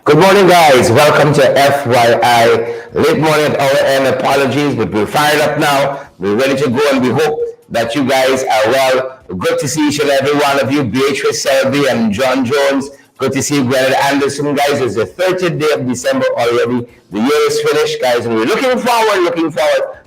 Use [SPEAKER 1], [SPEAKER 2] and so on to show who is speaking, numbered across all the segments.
[SPEAKER 1] Good morning, guys. Welcome to FYI. Late morning at our end. Apologies, but we're fired up now. We're ready to go, and we hope that you guys are well. Good to see each and every one of you. Beatrice Selby and John Jones. Good to see Granted Anderson, guys. It's the 30th day of December already. The year is finished, guys, and we're looking forward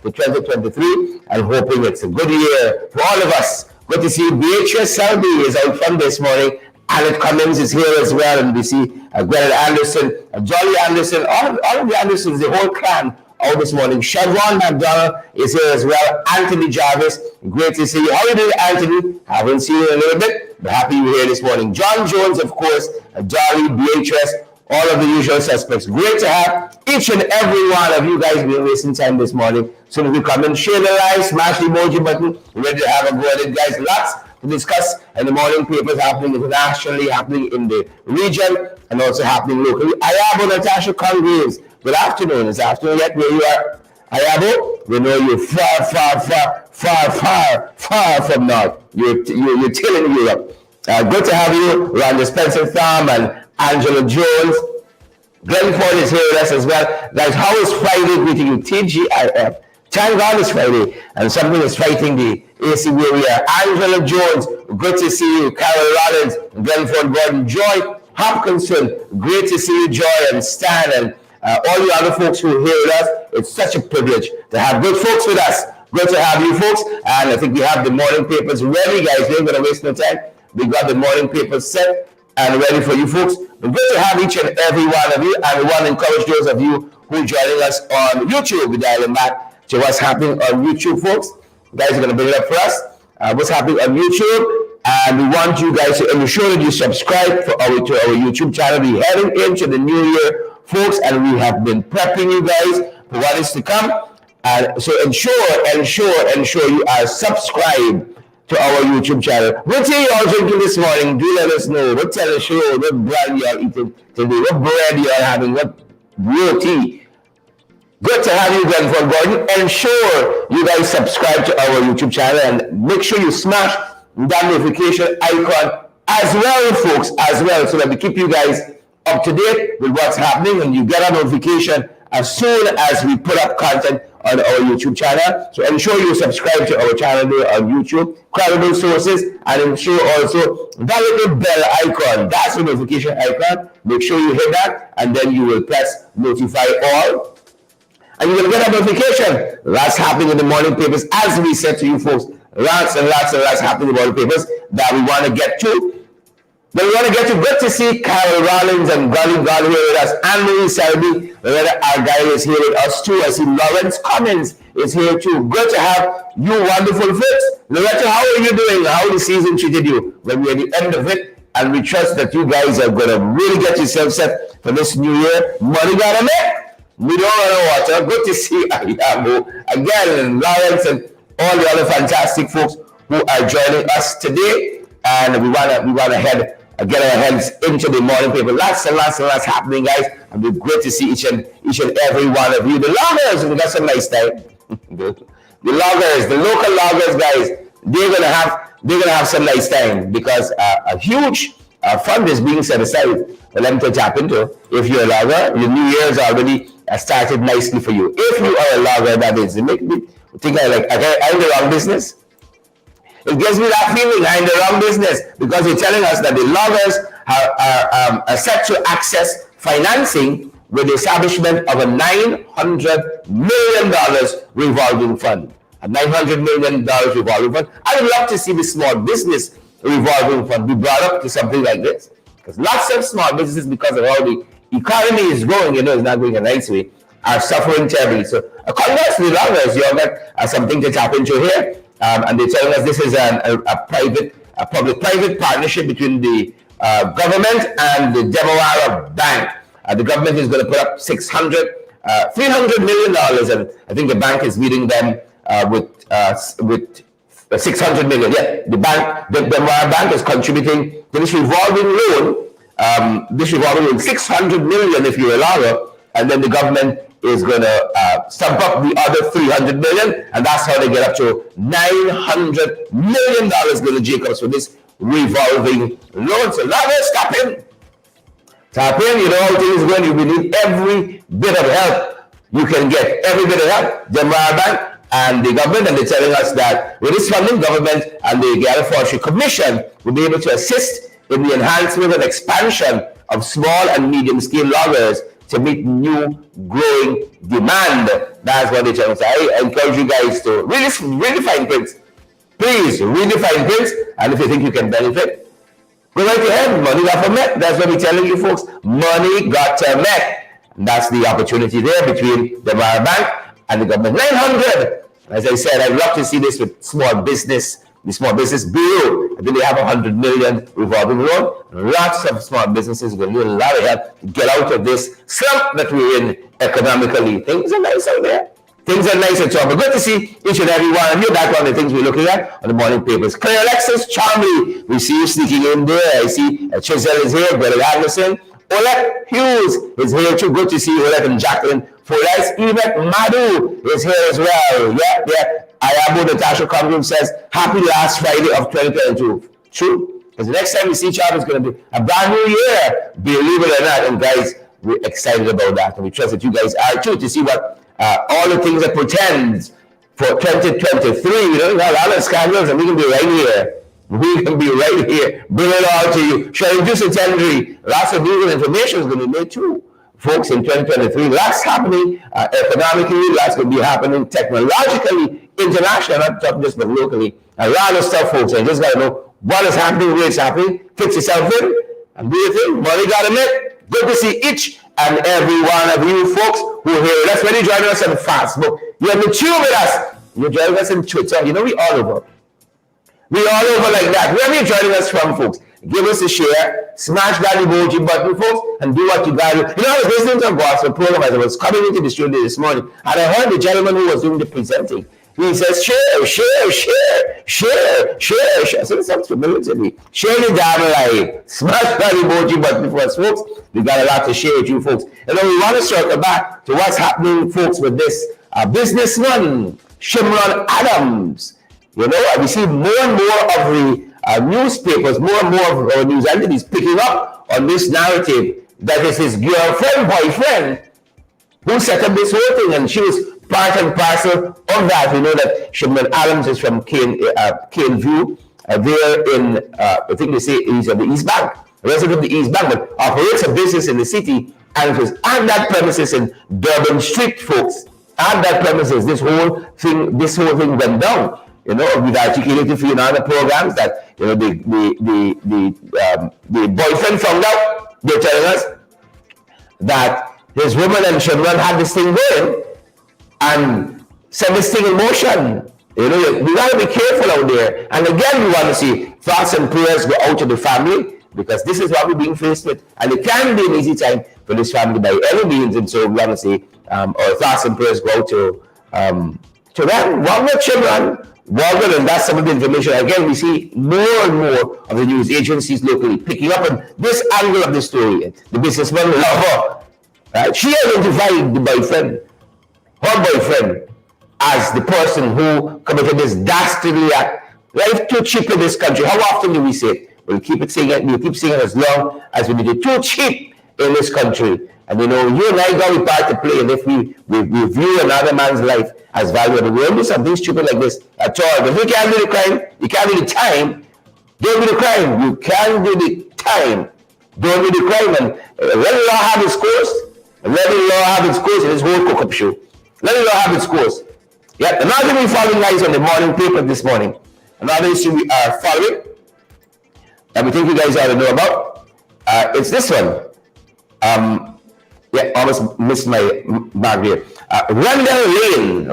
[SPEAKER 1] to 2023 and hoping it's a good year for all of us. Good to see Beatrice Selby is out front this morning. Alec Cummins is here as well, and we see Gweneth Anderson, Jolly Anderson, all of the Andersons, the whole clan out this morning. Chevron McDonald is here as well. Anthony Jarvis, great to see you. How are you doing, Anthony? Haven't seen you in a little bit, but happy you're here this morning. John Jones, of course, Jolly, Beatrice, all of the usual suspects. Great to have each and every one of you guys being wasting time this morning. So if you come in, share the live, smash the emoji button. We're ready to have a go at it, guys. Lots to discuss in the morning papers, happening internationally, happening in the region, and also happening locally. Ayabo Natasha Congraves, good afternoon. It's afternoon yet where you are. Ayabo, we know you're far from north. You're still in Europe. Good to have you, Rhonda Spencer Thom and Angela Jones. Glenford is here with us as well. Guys, how is Friday greeting you? TGIF. Thank God it's Friday, and something is fighting the AC where we are. Angela Jones, good to see you. Carol Rollins, Glenford Gordon, Joy Hopkinson, great to see you, Joy, and Stan, and all the other folks who are here with us. It's such a privilege to have good folks with us. Good to have you folks, and I think we have the morning papers ready, guys. We ain't going to waste no time. We got the morning papers set and ready for you folks. But good to have each and every one of you, and we want to encourage those of you who are joining us on YouTube. We're dialing back to what's happening on YouTube, folks. You guys are going to bring it up for us. What's happening on YouTube, and we want you guys to ensure that you subscribe to our YouTube channel. We're heading into the new year, folks, and we have been prepping you guys for what is to come. And so ensure you are subscribed to our YouTube channel. What tea you all drinking this morning? Do let us know. What teleshow, what brand you are eating today, what bread you are having, what real tea. Good to have you, Glenford Gordon. Ensure you guys subscribe to our YouTube channel and make sure you smash that notification icon as well, folks, as well, so that we keep you guys up to date with what's happening, and you get a notification as soon as we put up content on our YouTube channel. So ensure you subscribe to our channel there on YouTube, credible sources, and ensure also that little bell icon, that's the notification icon. Make sure you hit that, and then you will press notify all. And you're going to get a notification. That's happening in the morning papers. As we said to you folks, lots happening in the morning papers that we want to get to. But we want to get to. Good to see Carol Rollins and Golly God here with us. Anne-Marie Selby, our guy, is here with us too. I see Lawrence Cummins is here too. Good to have you wonderful folks. Loretta, how are you doing? How the season treated you? When we're at the end of it, and we trust that you guys are going to really get yourself set for this new year. Money gotta make. We don't run water. Good to see Ayabo again, and Lawrence, and all the other fantastic folks who are joining us today. And we wanna get our heads into the morning paper. Lots happening, guys. And we're great to see each and every one of you. The loggers, we got some nice time. the loggers, the local loggers, guys, they're gonna have some nice time, because a huge fund is being set aside for them to tap into. If you're a logger, your New Year's already started nicely for you. If you are a logger, that is, it makes me think I'm in the wrong business. It gives me that feeling I'm in the wrong business, because you're telling us that the loggers are set to access financing with the establishment of a $900 million revolving fund. A $900 million revolving fund. I would love to see the small business revolving fund be brought up to something like this, because lots of small businesses, because of how the economy is going, it's not going a nice way, are suffering terribly. So congrats to the loggers, you all got something to tap into here, and they're telling us this is a public-private partnership between the government and the Demerara Bank. The government is going to put up $300 million, and I think the bank is meeting them with 600 million. Yeah, the Demerara Bank is contributing to this revolving loan. $600 million if you're a logger, and then the government is going to stump up the other $300 million, and that's how they get up to $900 million, Little Jacobs, for this revolving loan. So loggers, stop in. Tap in, you know how things are going. You will need every bit of help you can get. Every bit of help. The Bank and the government, and they're telling us that with this funding, government and the Ghana Forestry Commission will be able to assist in the enhancement and expansion of small and medium-scale loggers to meet new growing demand. That's what they're telling us. I encourage you guys to read the fine print. Please read the fine print, and if you think you can benefit, go right ahead. Money got to met. That's what we're telling you folks. Money got to met. That's the opportunity there between the Bank and the government. 900. As I said, I'd love to see this with small business, the Small Business Bureau. I think they have 100 million revolving loan. Lots of small businesses will need a lot of help to get out of this slump that we're in economically. Things are nice out there. Things are nice and so on. But good to see each and every one of you. That's one of the things we're looking at on the morning papers. Claire Alexis Charmley, we see you sneaking in there. I see Chisel is here, Billy Anderson. Olet Hughes is here too. Good to see you, Olet and Jacqueline. Fordyce Yvette Madu is here as well. Yeah. Ayabo Natasha Congram says, happy last Friday of 2022. True. Because the next time we see each other is going to be a brand new year. Believe it or not. And guys, we're excited about that. And we trust that you guys are too, to see what all the things that pretend for 2023. You know, a lot of scandals, and we can be right here. We can be right here. Bring it all to you. Sharing just attendary. Lots of legal information is going to be made too. Folks, in 2023, lots happening economically, lots going to be happening technologically, internationally, not talking just but locally. A lot of stuff, folks. I just got to know what is happening, where it's happening. Fix yourself in and do your thing. Money got to make. Good to see each and every one of you folks who are here. That's when you're joining us on Facebook. You're in the tune with us. You're joining us on Twitter. You know, we all over. We all over like that. Wherever you're joining us from, folks, give us a share, smash that emoji button, folks, and do what you got to do. You know, I was listening to a gospel program as I was coming into the studio this morning, and I heard the gentleman who was doing the presenting. He says, share. So this sounds familiar to me. Share the damn live. Smash that emoji button for us, folks. We got a lot to share with you, folks. And then we want to circle back to what's happening, folks, with this businessman, Shimron Adams. You know, we see more and more of the newspapers, more and more of our news entities picking up on this narrative that is his girlfriend, boyfriend, who set up this whole thing, and she was part and parcel of that. We know that Shimron Adams is from Cane View, there in, I think they say he's on the East Bank, a resident of the East Bank, but operates a business in the city, and it was at that premises in Durban Street, folks. At that premises, this whole thing went down. You know, we've articulated for you in other programs that, you know, the boyfriend found out. They're telling us that his woman and Shimron had this thing going and set this thing in motion. You know, we got to be careful out there. And again, we want to see thoughts and prayers go out to the family, because this is what we're being faced with. And it can be an easy time for this family by any means. And so we want to see our thoughts and prayers go out to them. What with Shimron? Well, and that's some of the information. Again, we see more and more of the news agencies locally picking up on this angle of the story. The businessman lover, right? She identified the boyfriend, her boyfriend, as the person who committed this dastardly act. Life too cheap in this country. How often do we say it? We'll keep saying it. We'll keep saying it as long as we need it. Too cheap in this country. And you know, you and I got a part to play. And if we view another man's life as valuable, we won't do something stupid like this at all. But if you can't do the crime, you can't do the time. Don't do the crime. You can't do the time. Don't do the crime. And let the law have its course. And let the law have its course in this whole cook-up show. Let the law have its course. Yeah. Another thing we're following, guys, on the morning paper this morning. Another issue we are following that we think you guys ought to know about. It's this one. Yeah, almost missed my mark here. Randall Lane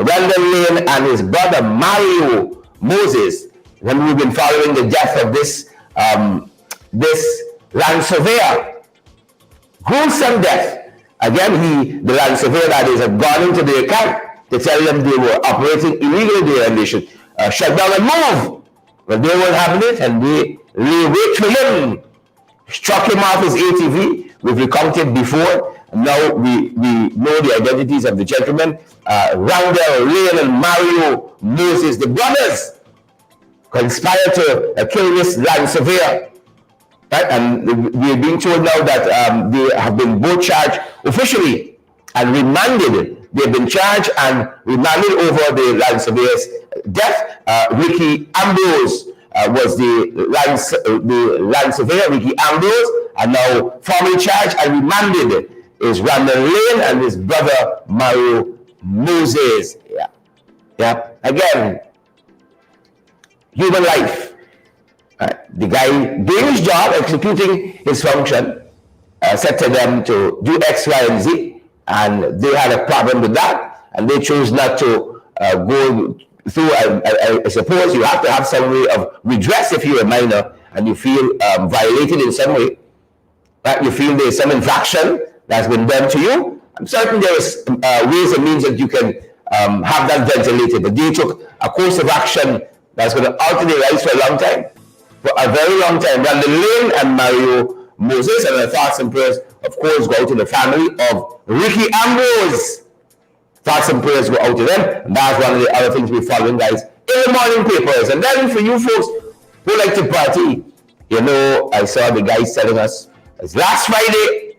[SPEAKER 1] and his brother Mario Moses, when we've been following the death of this land surveyor. Gruesome death. Again, the land surveyor, that is, had gone into their camp to tell them they were operating illegally there and they should shut down and move. But they weren't having it, and they wait for him. Struck him off his ATV. We've recounted before. Now we know the identities of the gentlemen. Randall Lane and Mario Moses, the brothers, conspired to kill this land surveyor. right? And we're being told now that they have been both charged officially and remanded. They've been charged and remanded over the land surveyor's death. Ricky Ambrose was the land surveyor, Ricky Ambrose, and now formally charged and remanded is Randall Lane and his brother Mario Moses. Yeah. Again, human life. The guy doing his job, executing his function, said to them to do X, Y, and Z, and they had a problem with that, and they chose not to go through. I suppose you have to have some way of redress if you're a minor and you feel violated in some way, right? You feel there's some infraction that's been done to you. I'm certain there is ways and means that you can have that ventilated, but they took a course of action that's going to alter their lives for a long time. For a very long time. Randall Lane and Mario Moses, and our thoughts and prayers, of course, go out to the family of Ricky Ambrose. Thoughts and prayers go out to them. And that's one of the other things we're following, guys, in the morning papers. And then for you folks who like to party, you know, I saw the guys telling us it's last Friday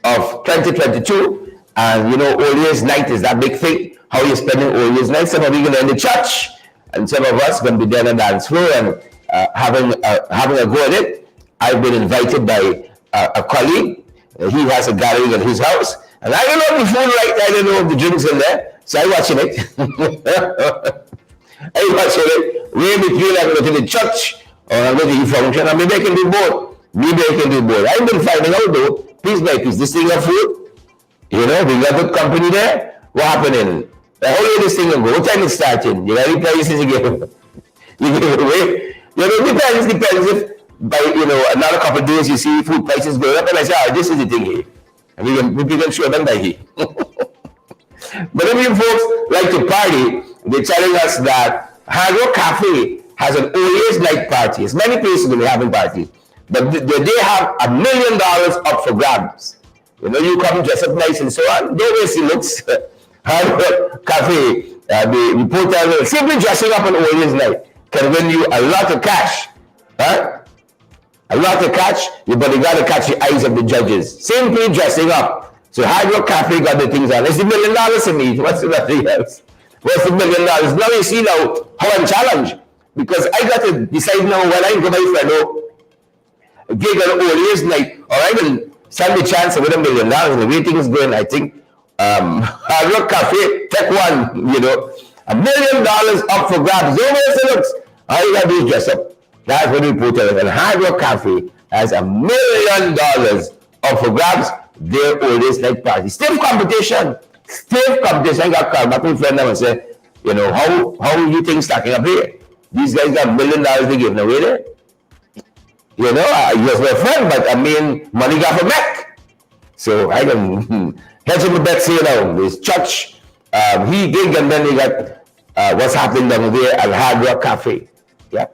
[SPEAKER 1] of 2022, and you know, All Year's Night is that big thing. How are you spending All Year's Night? Some of you going to in the church, and some of us going to be there on the dance floor and having a go at it. I've been invited by a colleague. He has a gathering at his house, and I don't know if the food right. I don't know if the drinks in there, so I'm watching it. I'm watching it. Way between I'm going to the church or I'm going to the function, and maybe I can do both. I've been finding out though, piece by piece, this thing of food. You know, we got good company there. What happening? How long this thing go? What time is starting? You got any prices you give away? You know, it depends if by, you know, another couple of days you see food prices going up, and I say, this is the thing here. And we can show them by here. But if you folks like to party, they're telling us that Hard Rock Cafe has an All Year's Night party. It's many places that we're having parties. But they have $1 million up for grabs. You know, you come dress up nice and so on. Don't waste your looks. Hard Rock Cafe, the reporter, simply dressing up on All Year's Night can win you a lot of cash. Huh? A lot of cash, but you got to catch the eyes of the judges. Simply dressing up. So Hard Rock Cafe got the things on. It's $1 million to me. What's nothing else? What's $1 million? Now you see now how I'm challenged. Because I got to decide now when I go my friend gig on All Year's Night, or I will stand the chance to win $1 million. And the way things going, I think Hard Rock Cafe, take one, you know. $1 million up for grabs. Don't waste the looks. All you gotta do is dress up. That's what we put on. And Hard Rock Cafe has $1 million up for grabs. Their All Year's Night party. Stiff competition. I got called back with a friend and said, you know, how you think stacking up here? These guys got $1 million they giving away there. You know, he was my friend, but I mean, money got for back. So I can hedge him a bet, say now, this church, he gig, and then he got what's happening down there at Hard Rock Cafe. Yeah.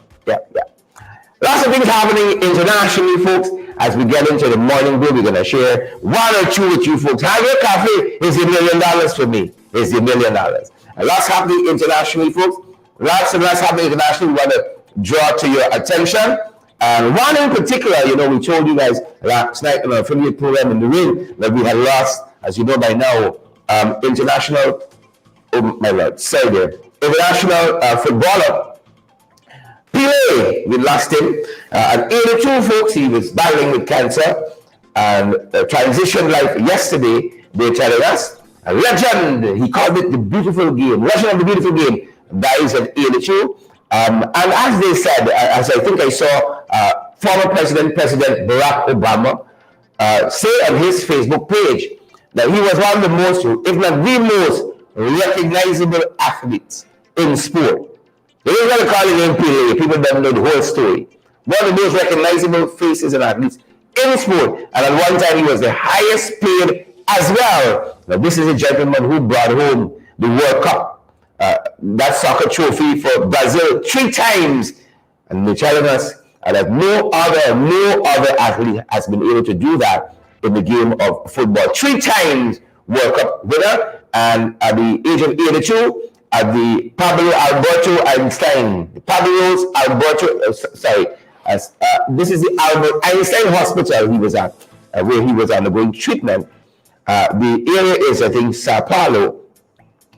[SPEAKER 1] Lots of things happening internationally, folks. As we get into the morning brew, we're going to share one or two with you folks. Hard Rock Cafe is $1 million for me. It's $1 million. And lots happening internationally, folks. Lots happening internationally. We want to draw to your attention. And one in particular, you know, we told you guys last night in our affiliate program in the ring that we had lost, as you know by now, international, international footballer, Pelé. We lost him at 82, folks. He was battling with cancer and transitioned life yesterday. They're telling us a legend. He called it the beautiful game. Legend of the beautiful game dies at 82. And as they said, as I think I saw former President Barack Obama say on his Facebook page that he was one of the most, if not the most, recognizable athletes in sport. They don't want to call him Pelé. People don't know the whole story. One of the most recognizable faces and athletes in sport. And at one time, he was the highest paid as well. Now, this is a gentleman who brought home the World Cup, that soccer trophy for Brazil 3 times. And they're telling us that no other athlete has been able to do that in the game of football. 3 times World Cup winner, and at the age of 82, at the Pablo Alberto Einstein, As this is the Albert Einstein Hospital he was at, where he was undergoing treatment. The area is, I think, Sao Paulo.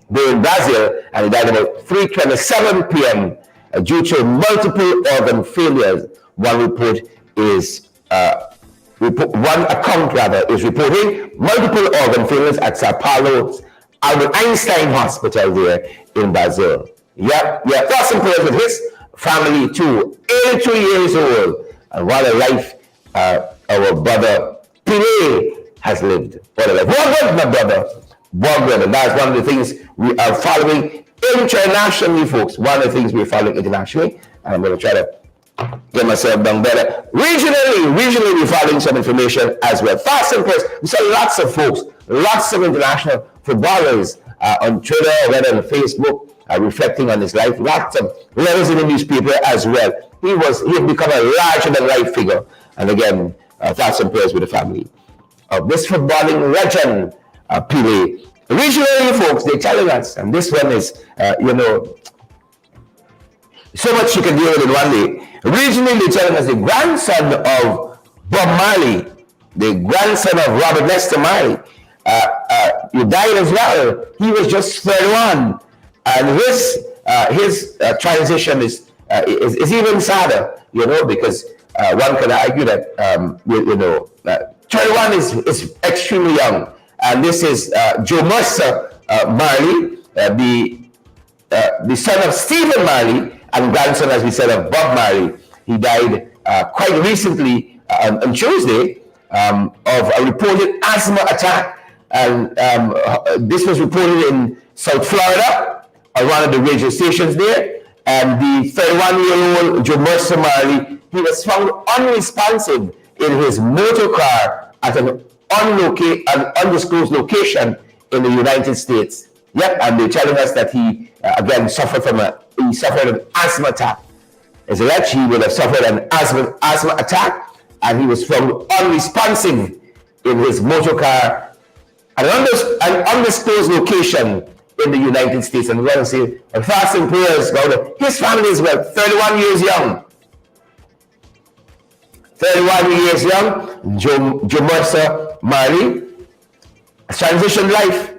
[SPEAKER 1] They're in Brazil, and he died about 3:27 p.m. Due to multiple organ failures. One report is one account rather is reporting multiple organ failures at Sao Paulo's Albert Einstein Hospital there in Brazil. Yeah, thoughts and prayers with his family too. 82 years old, and what a life our brother Pelé has lived. What a life! Well, my brother. And that's one of the things we are following internationally, folks. One of the things we're following internationally, and I'm going to try to get myself down better. Regionally, we're following some information as well. Fast and press. We saw lots of folks, lots of international footballers on Twitter, whether on Facebook, reflecting on his life. Lots of letters in the newspaper as well. He had become a larger than life figure. And again, thoughts and prayers with the family of this footballing legend, Pelé. Regionally, folks, they're telling us, and this one is, so much you can deal with in one day. Regionally, they're telling us the grandson of Bob Marley, the grandson of Robert Nesta Marley, he died as well. He was just 31, and his transition is even sadder, because one could argue that 31 is extremely young. And this is Joe Mercer Marley, the son of Stephen Marley and grandson, as we said, of Bob Marley. He died quite recently on Tuesday of a reported asthma attack. And this was reported in South Florida on one of the radio stations there. And the 31-year-old Joe Mercer Marley, he was found unresponsive in his motor car at an undisclosed location in the United States. Yep, and they're telling us that he again suffered an asthma attack. As alleged, he would have suffered an asthma attack, and he was found unresponsive in his motor car at an undisclosed location in the United States. And we want to say, thoughts and prayers go to his family as well. 31 years young. 31 years young, Joe Mercer Marley, transition life.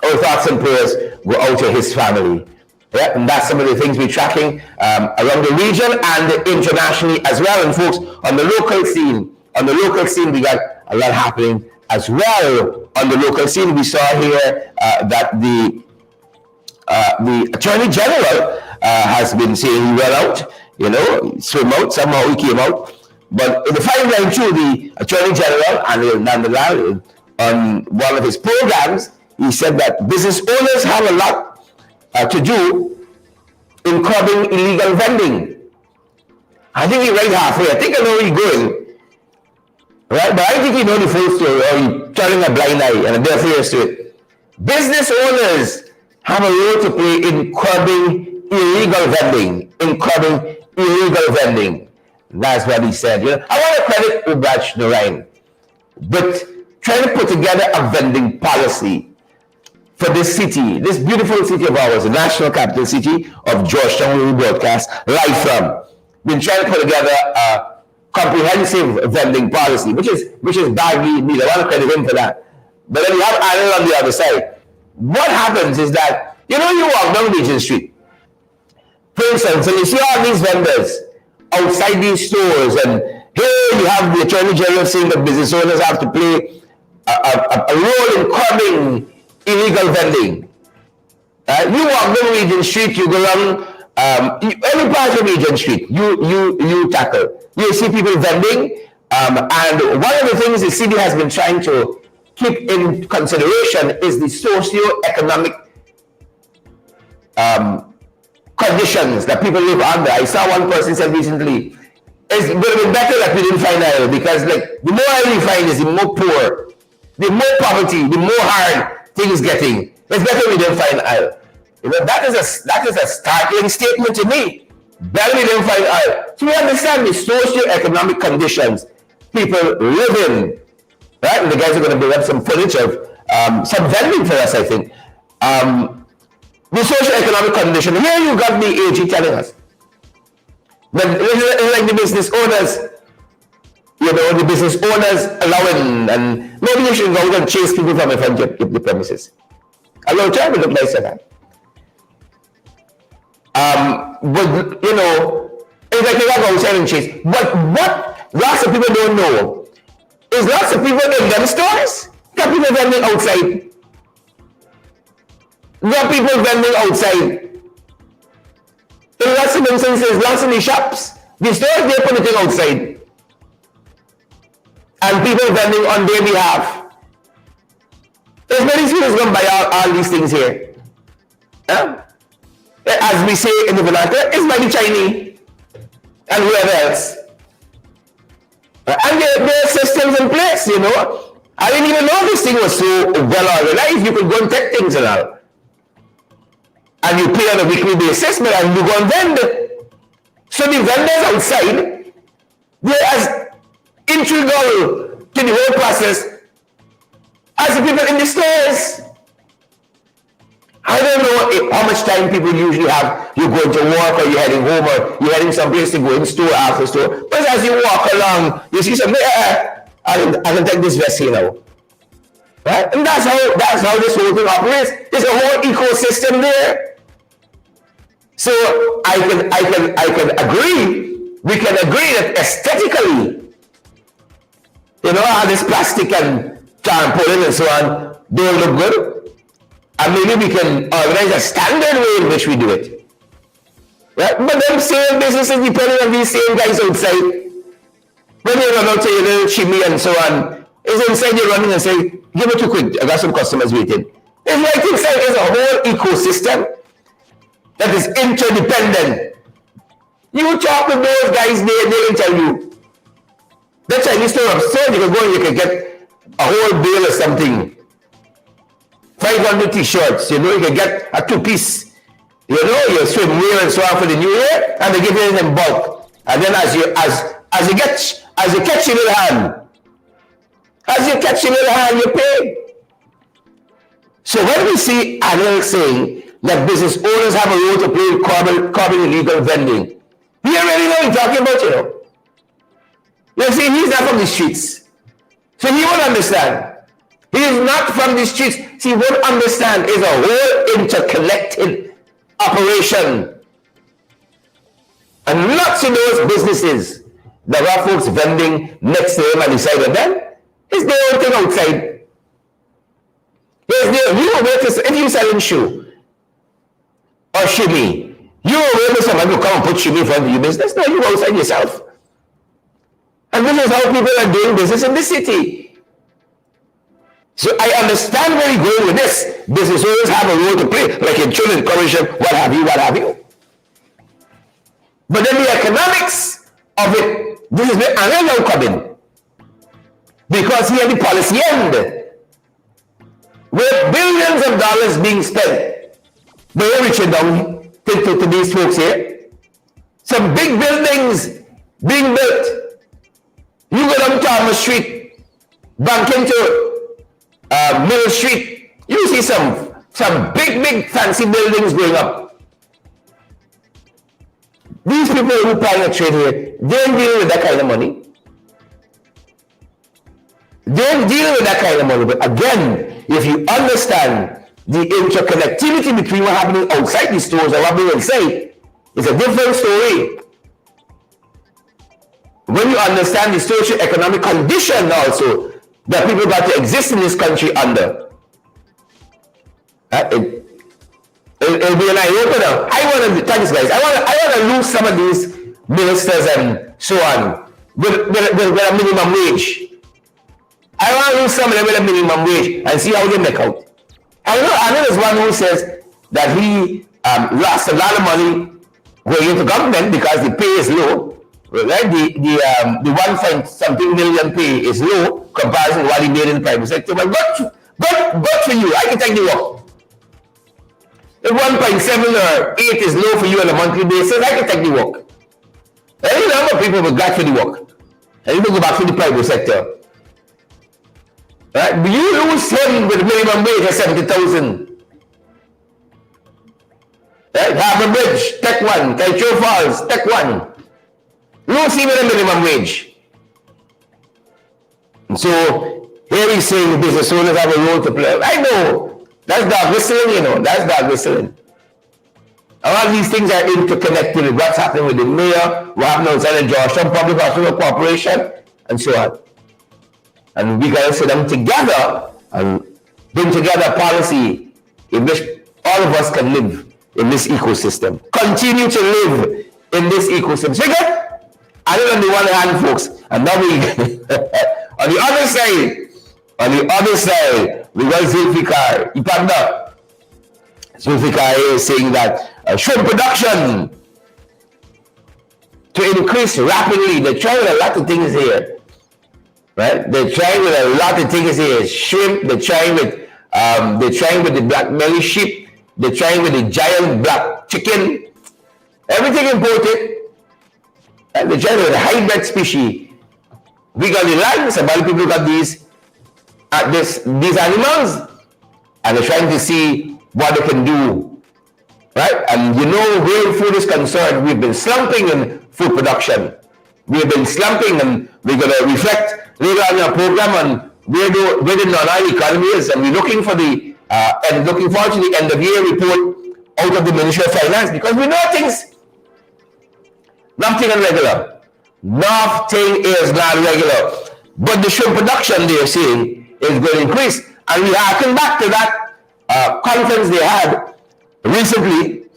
[SPEAKER 1] Our thoughts and prayers go out to his family. Yeah, and that's some of the things we're tracking around the region and internationally as well. And folks, on the local scene, we got a lot happening as well. On the local scene, we saw here that the Attorney General has been saying he went out, swim out, somehow he came out. But in the fine line too, the Attorney General, Anil Nandalal, on one of his programs, he said that business owners have a lot to do in curbing illegal vending. I think he went halfway. I think I know where he's going. Right? But I think he knows the full story, or he's turning a blind eye and a deaf ears to it. Business owners have a role to play in curbing illegal vending. That's what he said. I want to credit Ubraj Narain, but trying to put together a vending policy for this city, this beautiful city of ours, the national capital city of Georgetown, where we broadcast live from. Been trying to put together a comprehensive vending policy, which is badly needed. I want to credit him for that. But then you have Anil on the other side. What happens is that, you walk down Regent Street, for instance, and you see all these vendors outside these stores, and here you have the Attorney General saying that business owners have to play a role in curbing illegal vending. You walk down Regent Street, you go along any part of Regent Street, you tackle. You see people vending, and one of the things the city has been trying to keep in consideration is the socioeconomic conditions that people live under. I saw one person said recently, it's going to be better that we didn't find oil, because the more oil we find is the more poor, the more poverty, the more hard things getting. It's better we didn't find oil. That is a startling statement to me. Better we didn't find oil. So we understand the socioeconomic conditions people live in. Right? And the guys are going to bring up some footage of some vending for us, I think. The socioeconomic condition. Here you got the AG telling us But it's like the business owners, the business owners allowing, and maybe you should go out and chase people from in front of the premises. Allow try to look nice at that. But it's like you go outside and chase. But what lots of people don't know is lots of people in them stores got people vending outside. Got people vending outside. In lots of instances, lots of the shops, the stores, they put it outside. And people vending on their behalf. There's many students going to buy all these things here. Huh? As we say in the vernacular, it's by the Chinese and whoever else. And there are systems in place, I didn't even know this thing was so well organized. You could go and take things and all. And you pay on a weekly basis, but and you go and vend. So the vendors outside, they're as integral to the whole process as the people in the stores. I don't know how much time people usually have. You're going to work, or you're heading home, or you're heading someplace to go in store after store. But as you walk along, you see something, I can take this vest here now. Right? And that's how this whole thing operates. There's a whole ecosystem there. So I can agree, we can agree that aesthetically, how this plastic and tarpaulin and so on don't look good. And maybe we can organize a standard way in which we do it. Right? But them same businesses depending on these same guys outside. When they run out to your little chimney and so on, is inside you're running and say, give it too quick, I got some customers waiting. It's like inside is a whole ecosystem that is interdependent. You talk with those guys, they will tell you. The Chinese store upstairs, you can go and you can get a whole bale of something. 500 t-shirts, you can get a two-piece, your swimwear and so on for the new year, and they give you it in bulk. And then as you catch your little hand, you pay. So when we see Anil saying that business owners have a role to play in curbing illegal vending, we already know what he's talking about, You see, he's not from the streets. So he won't understand. He is not from the streets. So he won't understand. It's a whole interconnected operation. And lots of those businesses that are folks vending next to him and beside of them, it's their own thing outside. If you're selling shoe or shimmy, you will wait for someone to come and put shimmy in front of your business. No, you outside yourself. And this is how people are doing business in the city. So I understand where you're going with this. Business owners have a role to play, like in children correction, what have you. But then the economics of it, this is where Anil now come in. Because he had the policy end, with billions of dollars being spent by Richard down to these folks here. Some big buildings being built. You go down Thomas Street, back into Mill Street, you see some big fancy buildings going up. These people who plan a trade here, they don't deal with that kind of money. Don't deal with that kind of money. But again, if you understand the interconnectivity between what's happening outside the stores and what's happening inside, it's a different story. When you understand the socio-economic condition also that people got to exist in this country under, it'll be an eye-opener. I want to, thanks guys, I want to lose some of these ministers and so on with a minimum wage. I want to lose some of them with a minimum wage and see how they make out. I know there's one who says that he lost a lot of money going into government because the pay is low. Right? The 1 million pay is low compared to what he made in the private sector. But good for you. I can take the work. If 1.7 or 8 is low for you on a monthly basis, I can take the work. Any number of people will got for the work. And you go back to the private sector. Right? You lose him with minimum wage of 70,000. Right? Harbour Bridge, take one. Taicho Falls, take one. Lose even a minimum wage. And so here he's saying business owners have a role to play. I know. That's dark whistling, you know. That's dark whistling. A lot of these things are interconnected with what's happening with the mayor, what happened outside of Georgetown Public Hospital Corporation, and so on. And we got to sit down together and bring together a policy in which all of us can live in this ecosystem. Continue to live in this ecosystem. So again, I don't on the one hand, folks, and now we on the other side, we got Zulfikar. Ipanda. Zulfikar is saying that shrimp production to increase rapidly. They're trying with a lot of things here. Right? They're trying with a lot of things here. Shrimp, they're trying with the black belly sheep, they're trying with the giant black chicken, everything imported. And they're trying with a hybrid species. We got the land, some other people got these animals, and they're trying to see what they can do. Right? And you know, where food is concerned, we've been slumping in food production. We've been slumping, and we're going to reflect later on in our program on where the non-oil economy is, and we're looking for looking forward to the end of year report out of the Ministry of Finance, because we know things. Nothing is regular. Nothing is not regular. But the shrimp production, they're saying, is going to increase. And we harken back to that conference they had recently,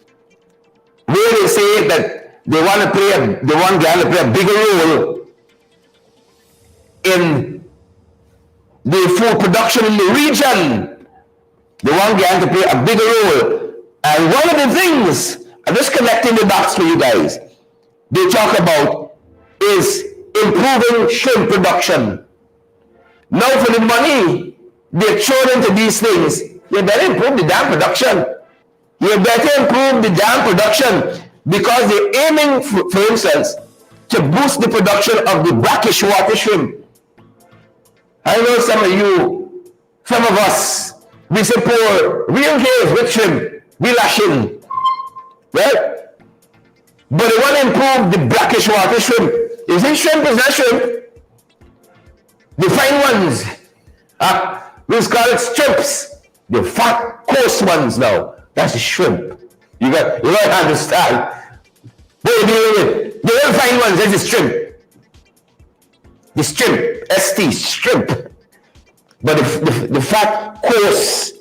[SPEAKER 1] where they say that they want Ghana to play a bigger role in the food production in the region. They want Ghana to play a bigger role. And one of the things, I'm just connecting the dots for you guys, they talk about is improving shrimp production. Now for the money they're thrown into these things, you better improve the damn production. You better improve the damn production, because they're aiming, for instance, to boost the production of the brackish water shrimp. I know some of us, we support real caves with shrimp, we lash in, right? But they want to improve the brackish water shrimp. You see, shrimp is not shrimp. The fine ones, we call it strips. The fat, coarse ones now, that's the shrimp. You got to understand. What are you dealing with? The real fine ones, that's the shrimp. The shrimp, ST, shrimp. But the fat, coarse,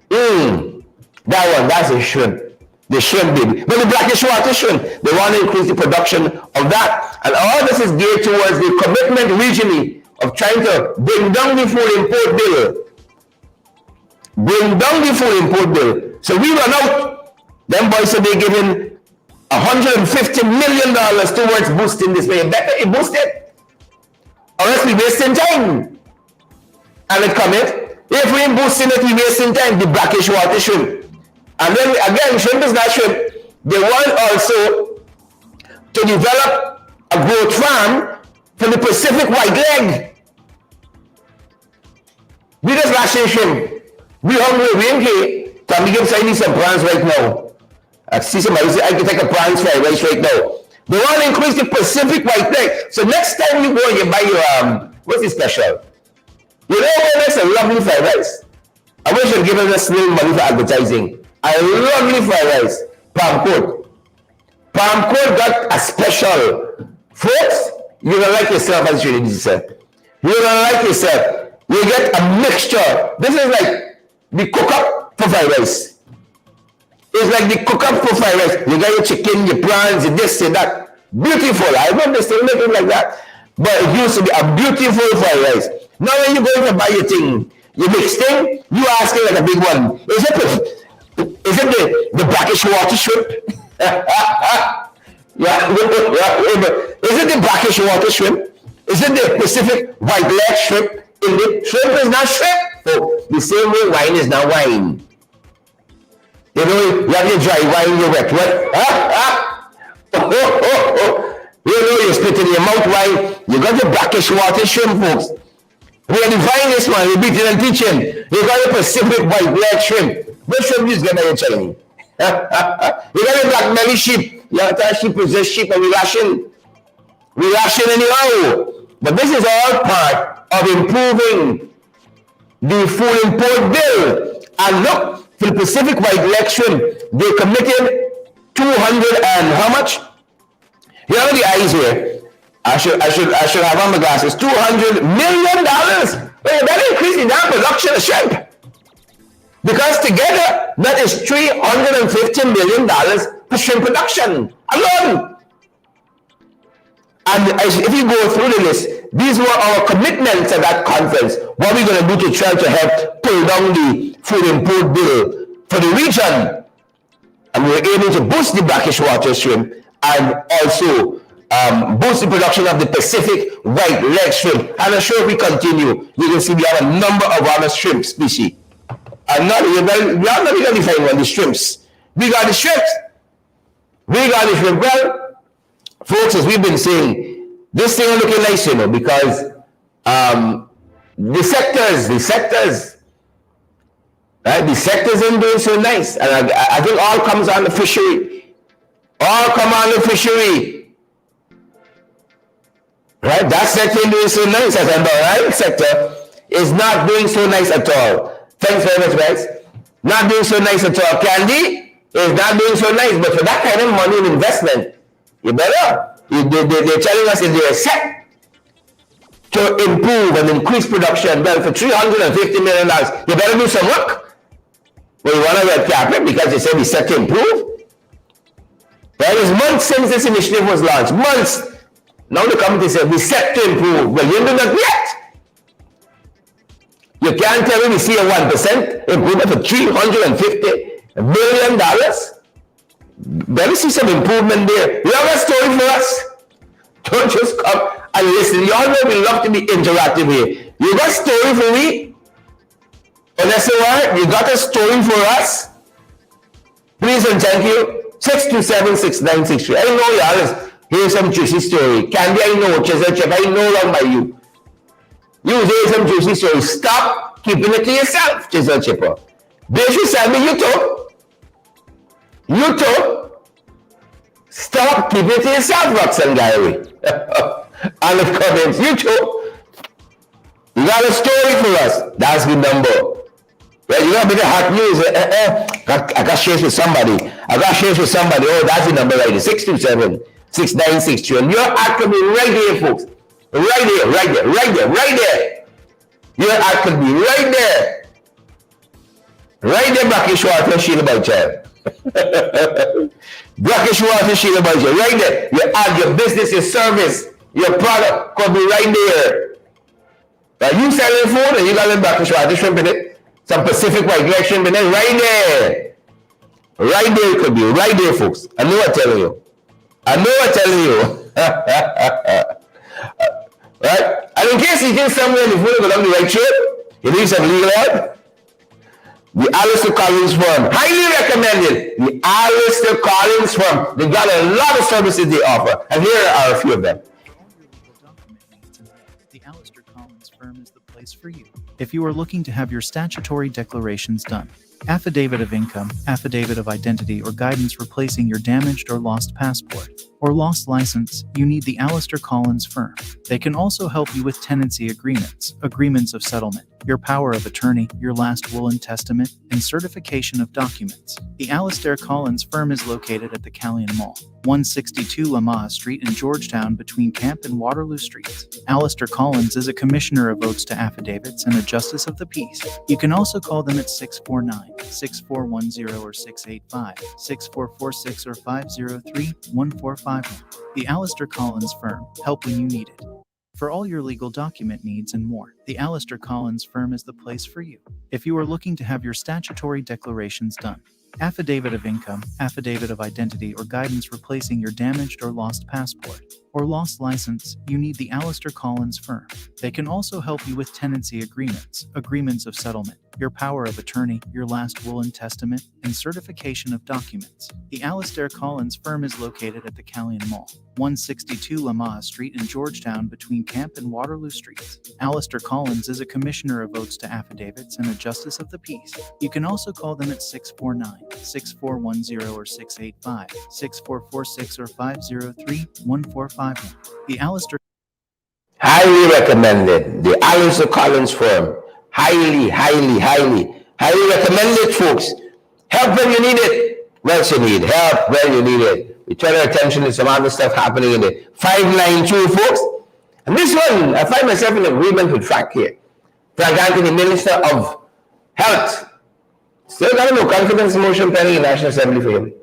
[SPEAKER 1] that one, that's a shrimp. The shrimp baby. But the brackish water shrimp, they want to increase the production of that. And all this is geared towards the commitment regionally of trying to bring down the food import bill. Bring down the food import bill. So we run out. Them boys said they're giving $150 million towards boosting this. They better it boost it, or else we wasting time. And it commit. If we ain't boosting it, we wasting time. The brackish water shrimp. And then again, shrimp is not shrimp. They want also to develop a growth farm for the Pacific white leg. We just lashing shrimp. We hungry, we ain't here. Can we give Chinese some prawns right now? I see somebody say, I can take a prawns fried rice right now. They want to increase the Pacific white leg. So next time you go and you buy your, what's the special? You know what, that's a lovely fried rice. I wish you'd given us little money for advertising. A lovely fried rice. Palm court. Palm court got a special. Folks, you're going to like yourself, as you said. You're going to like yourself. You get a mixture. This is like the cook-up for fried rice. It's like the cook-up for fried rice. You got your chicken, your prawns, your this, your that. Beautiful. I want to still make it like that. But it used to be a beautiful fried rice. Now when you go to buy your thing, your mixed thing, you ask it like a big one. Is it the brackish water shrimp? Yeah. Is it the brackish water shrimp? Is it the Pacific white leg shrimp? Shrimp is not shrimp. So the same way wine is not wine. You know, you have your dry wine, your wet You know, you spit in your mouth wine. You got the brackish water shrimp, folks. We are the finest one. We beat it and teaching. You got the Pacific white leg shrimp. What shrimp you get by your Chinese? You got the black belly sheep. You have to sheep is just sheep and we lashing. We ration anyhow. But this is all part of improving the food import bill. And look, for the Pacific White election, they committed 200 and how much? You know the eyes here. I should have on my glasses. $200 million. Well, you better increase the damn production of shrimp. Because together, that is $350 million for shrimp production alone. And if you go through the list, these were our commitments at that conference. What we're going to do to try to help pull down the food import bill for the region. And we're aiming to boost the brackish water shrimp and also boost the production of the Pacific white leg shrimp. And I'm sure if we continue, you can see we have a number of other shrimp species. And we are not going to find one, the shrimps. We got the shrimps. We got the shrimp. Well, folks, as we've been saying, this thing is looking nice, because the sectors, right? The sectors ain't doing so nice. And I think all comes on the fishery. All come on the fishery. Right? That sector ain't doing so nice. As the right sector is not doing so nice at all. Thanks very much, guys. Not doing so nice at all. Candy is not doing so nice. But for that kind of money and investment, you better. They're telling us if they're set to improve and increase production, well, for $350 million, you better do some work. Well, you want to red carpet because they said we set to improve. Well, it's months since this initiative was launched. Months. Now the committee said we set to improve. Well, you do not yet. You can't tell me we see a 1% improvement for $350 million. Better see some improvement there. You have a story for us? Don't just come and listen. You all know we love to be interactive here. You got a story for me? Unless you got a story for us? Please and thank you. 627-6963. I know y'all. Here's some juicy story. Candy, I know. Chisel Chip, I know wrong by you. You hear some juicy story. Stop keeping it to yourself, Chisel Chipper. They should send me you too. You too. Stop keeping it to yourself, Roxanne Gary. And the comments, you too. You got a story for us. That's the number. Well, you got a bit of hot news. I got shares with somebody. Oh, that's the number right there. 627-6963. And your ad could be right here, folks. Right there. Your ad could be right there. Right there, brackish water, Sheila Boucher. Brackish water, Sheila Boucher. Right there. Your ad, your business, your service, your product could be right there. Now you selling food and you got a brackish water shrimp in it. Some Pacific white leg shrimp in it. Right there. Right there it could be. Right there, folks. I know I'm telling you. Right? And in case you think somewhere in the food go down the right trip, you need some legal ad. The Alistair Collins firm, highly recommended. The Alistair Collins firm, they got a lot of services they offer, and here are a few of them.
[SPEAKER 2] For all your legal document needs in the Alistair Collins firm is the place for you. If you are looking to have your statutory declarations done, affidavit of income, affidavit of identity, or guidance replacing your damaged or lost passport or lost license, you need the Alistair Collins firm. They can also help you with tenancy agreements, agreements of settlement, your power of attorney, your last will and testament, and certification of documents. The Alistair Collins firm is located at the Callion Mall, 162 Lamar Street in Georgetown between Camp and Waterloo Streets. Alistair Collins is a commissioner of oaths to affidavits and a justice of the peace. You can also call them at 649-6410 or 685-6446 or 503-1451. The Alistair Collins firm, help when you need it. For all your legal document needs and more, the Alistair Collins firm is the place for you. If you are looking to have your statutory declarations done, affidavit of income, affidavit of identity, or guidance replacing your damaged or lost passport or lost license, you need the Alistair Collins firm. They can also help you with tenancy agreements, agreements of settlement, your power of attorney, your last will and testament, and certification of documents. The Alistair Collins firm is located at the Callion Mall, 162 Lamar Street in Georgetown between Camp and Waterloo Streets. Alistair Collins is a commissioner of oaths to affidavits and a justice of the peace. You can also call them at 649-6410 or 685-6446 or 503-1451. 1451. The Alistair
[SPEAKER 1] Highly recommended. The Alistair Collins firm. Highly recommended, folks. Help when you need it. Once you need help when you need it. We turn our attention to some other stuff happening in the 592, folks. And this one, I find myself in agreement with Frank here. Frank Anthony, Minister of Health. Still got no confidence motion pending in National Assembly for him.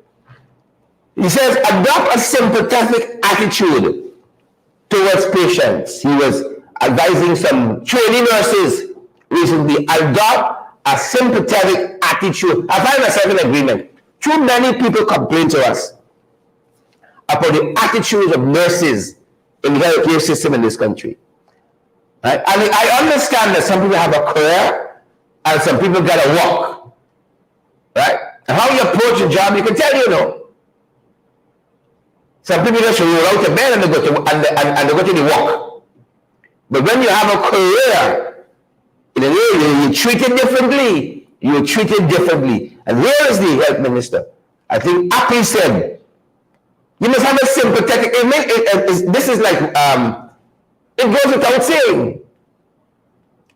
[SPEAKER 1] He says, adopt a sympathetic attitude towards patients. He was advising some trainee nurses recently, adopt a sympathetic attitude. I find myself in agreement. Too many people complain to us about the attitudes of nurses in the healthcare system in this country. Right? I mean, I understand that some people have a career and some people got to work. Right? And how you approach a job, you can tell, you know. Some people just roll out of bed and they go to the work. But when you have a career, in a way, you're treated differently. You're treated differently. And where is the health minister? I think Appy said, you must have a sympathetic, this is like, it goes without saying.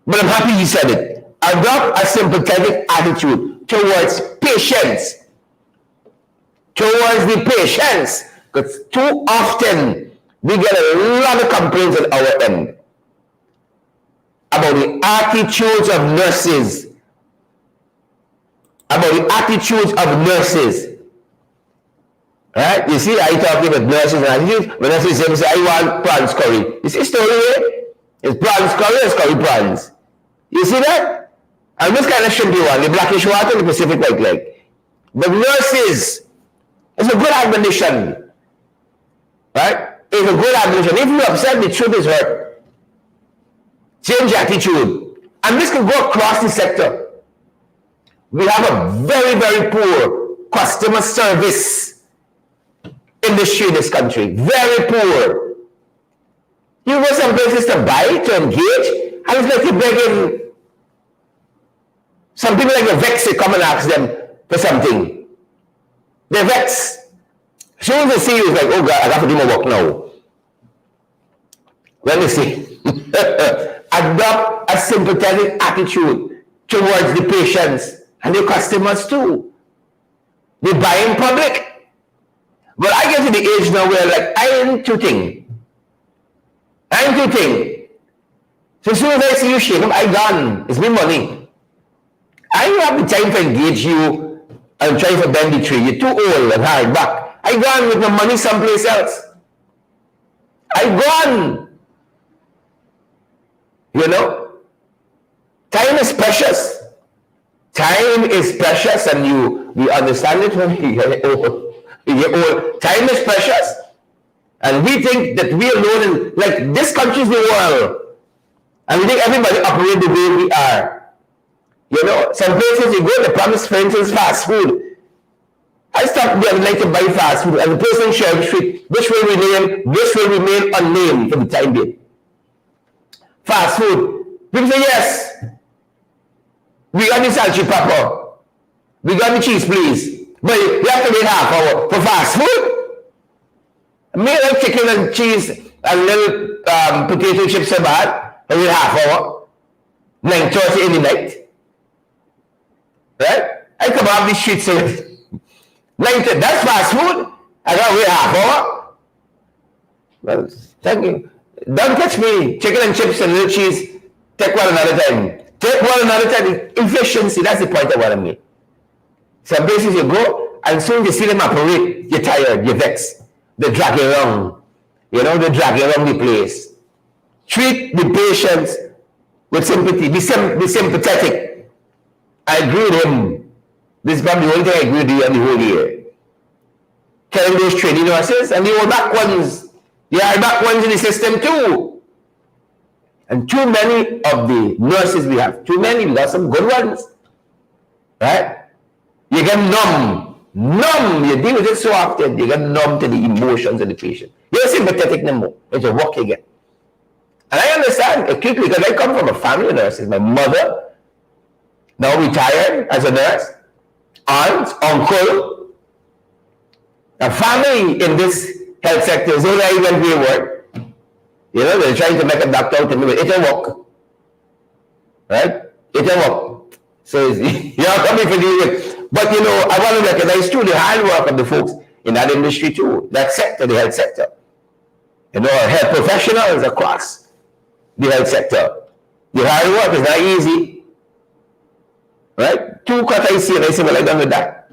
[SPEAKER 1] But I'm happy he said it. Adopt a sympathetic attitude towards patients. Towards the patients. Because too often, we get a lot of complaints on our end about the attitudes of nurses. About the attitudes of nurses. Right? You see, I talking about nurses and attitudes. When nurses say, I want prawns curry. You see story here? It's prawns curry or curry prawns. You see that? And this kind of shrimp you want, the blackish water and the Pacific white leg. The nurses, it's a good admonition. Right? It's a good admonition. If you're upset, the truth is hurt. Change attitude. And this can go across the sector. We have a very, very poor customer service industry in this country. Very poor. You go some places to buy, to engage, and it's like you're begging. Some people like to vex to come and ask them for something. They vex. As soon as they see you, it's like, oh God, I have to do my work now. Let me see. Adopt a sympathetic attitude towards the patients and the customers too. They buy in public. But I get to the age now where like, I ain't too thing. So as soon as I see you shake them, I gone. It's me money. I don't have the time to engage you and try to bend the tree. You're too old and hard back. I gone with my money someplace else. I gone. You know? Time is precious. Time is precious and we understand it when you get old. Time is precious. And we think that we alone, like this country is the world. And we think everybody operates the way we are. You know, some places you go, they promise, for instance, fast food. I stopped there and like to buy fast food, and the person shared the street, this will remain unnamed for the time being. Fast food. People say, yes. We got the salchi pepper. We got the cheese, please. But you have to wait half hour for fast food. Me like chicken and cheese and little potato chips are bad. I wait half hour. 9:30 in the night. Right? I come off the streets and 9:30. That's fast food. I gotta wait half hour. Well, thank you. Don't catch me. Chicken and chips and little cheese. Take one another time. Take one another time. Efficiency. That's the point I want to make. Some places you go, and soon you see them operate, you're tired, you're vexed. They drag you around. You know, they drag you around the place. Treat the patients with sympathy. Be sympathetic. I agree with him. This is probably the only thing I agree with you on the whole year. Telling those training nurses and the old back ones. The hard back ones in the system too. And too many of the nurses we have, too many, we got some good ones. Right? You get numb. You deal with it so often, you get numb to the emotions of the patient. You're sympathetic no more. It's your work again. And I understand acutely because I come from a family of nurses. My mother, now retired as a nurse, aunt, uncle, a family in this health sector is only even way work. You know, they're trying to make a doctor out of it. It will work. Right? It will work. So you're coming for the but you know, I want to recognize too the hard work of the folks in that industry too, that sector, the health sector. You know, health professionals across the health sector. The hard work is not easy. Right? Two cut I see and I say, well, I'm done with that.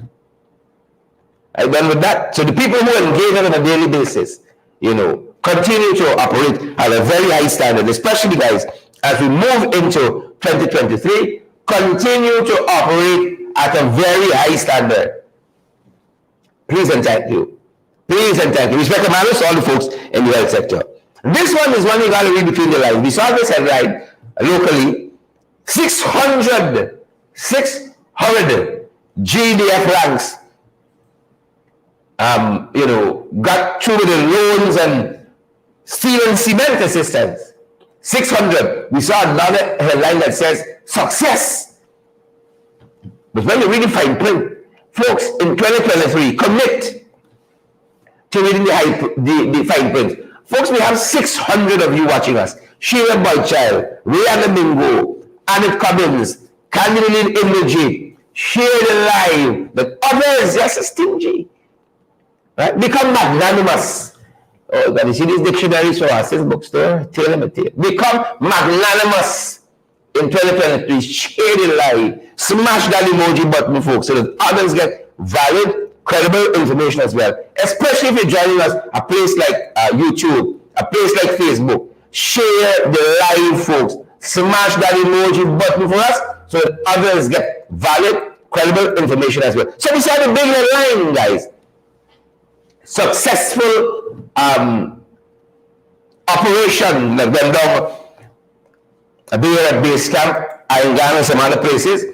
[SPEAKER 1] I'm done with that. So the people who engage on a daily basis, you know, continue to operate at a very high standard, especially guys, as we move into 2023, continue to operate at a very high standard. Please and thank you. Please and thank you. Respect and manners to all the folks in the health sector. This one is one you got to read between the lines. We saw this headline locally. 600 GDF ranks, you know, got through the loans and steel and cement assistance. 600. We saw another headline that says success. But when you read the fine print, folks, in 2023, commit to reading the fine print. Folks, we have 600 of you watching us. Sheila Boychild, Rihanna Mingo, Annette Cummins, Candy Indulgent, share the live, but others just are stingy. Right? Become magnanimous. Oh God, you see these dictionaries for us, this bookstore, tell them a tale. Become magnanimous in 2023. Share the live. Smash that emoji button, folks, so that others get valid, credible information as well. Especially if you're joining us a place like YouTube, a place like Facebook. Share the live, folks. Smash that emoji button for us so that others get valid, credible information as well. So we saw the big headline, guys. Successful operation that went down there at base camp, in Ghana and some other places,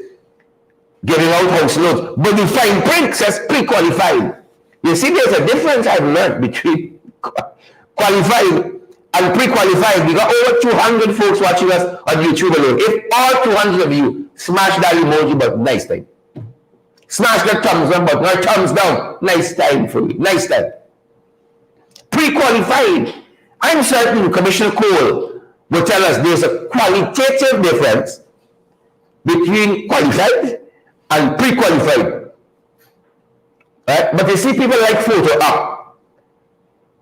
[SPEAKER 1] giving out house loans. But the fine print says pre-qualified. You see, there's a difference I've learned between qualified and pre-qualified. We got over 200 folks watching us on YouTube alone. If all 200 of you smash that emoji button, nice time. Smash that thumbs up button or thumbs down. Nice time for you. Nice time. Pre-qualified. I'm certain Commissioner Cole will tell us there's a qualitative difference between qualified and pre-qualified. Right? But you see people like photo up.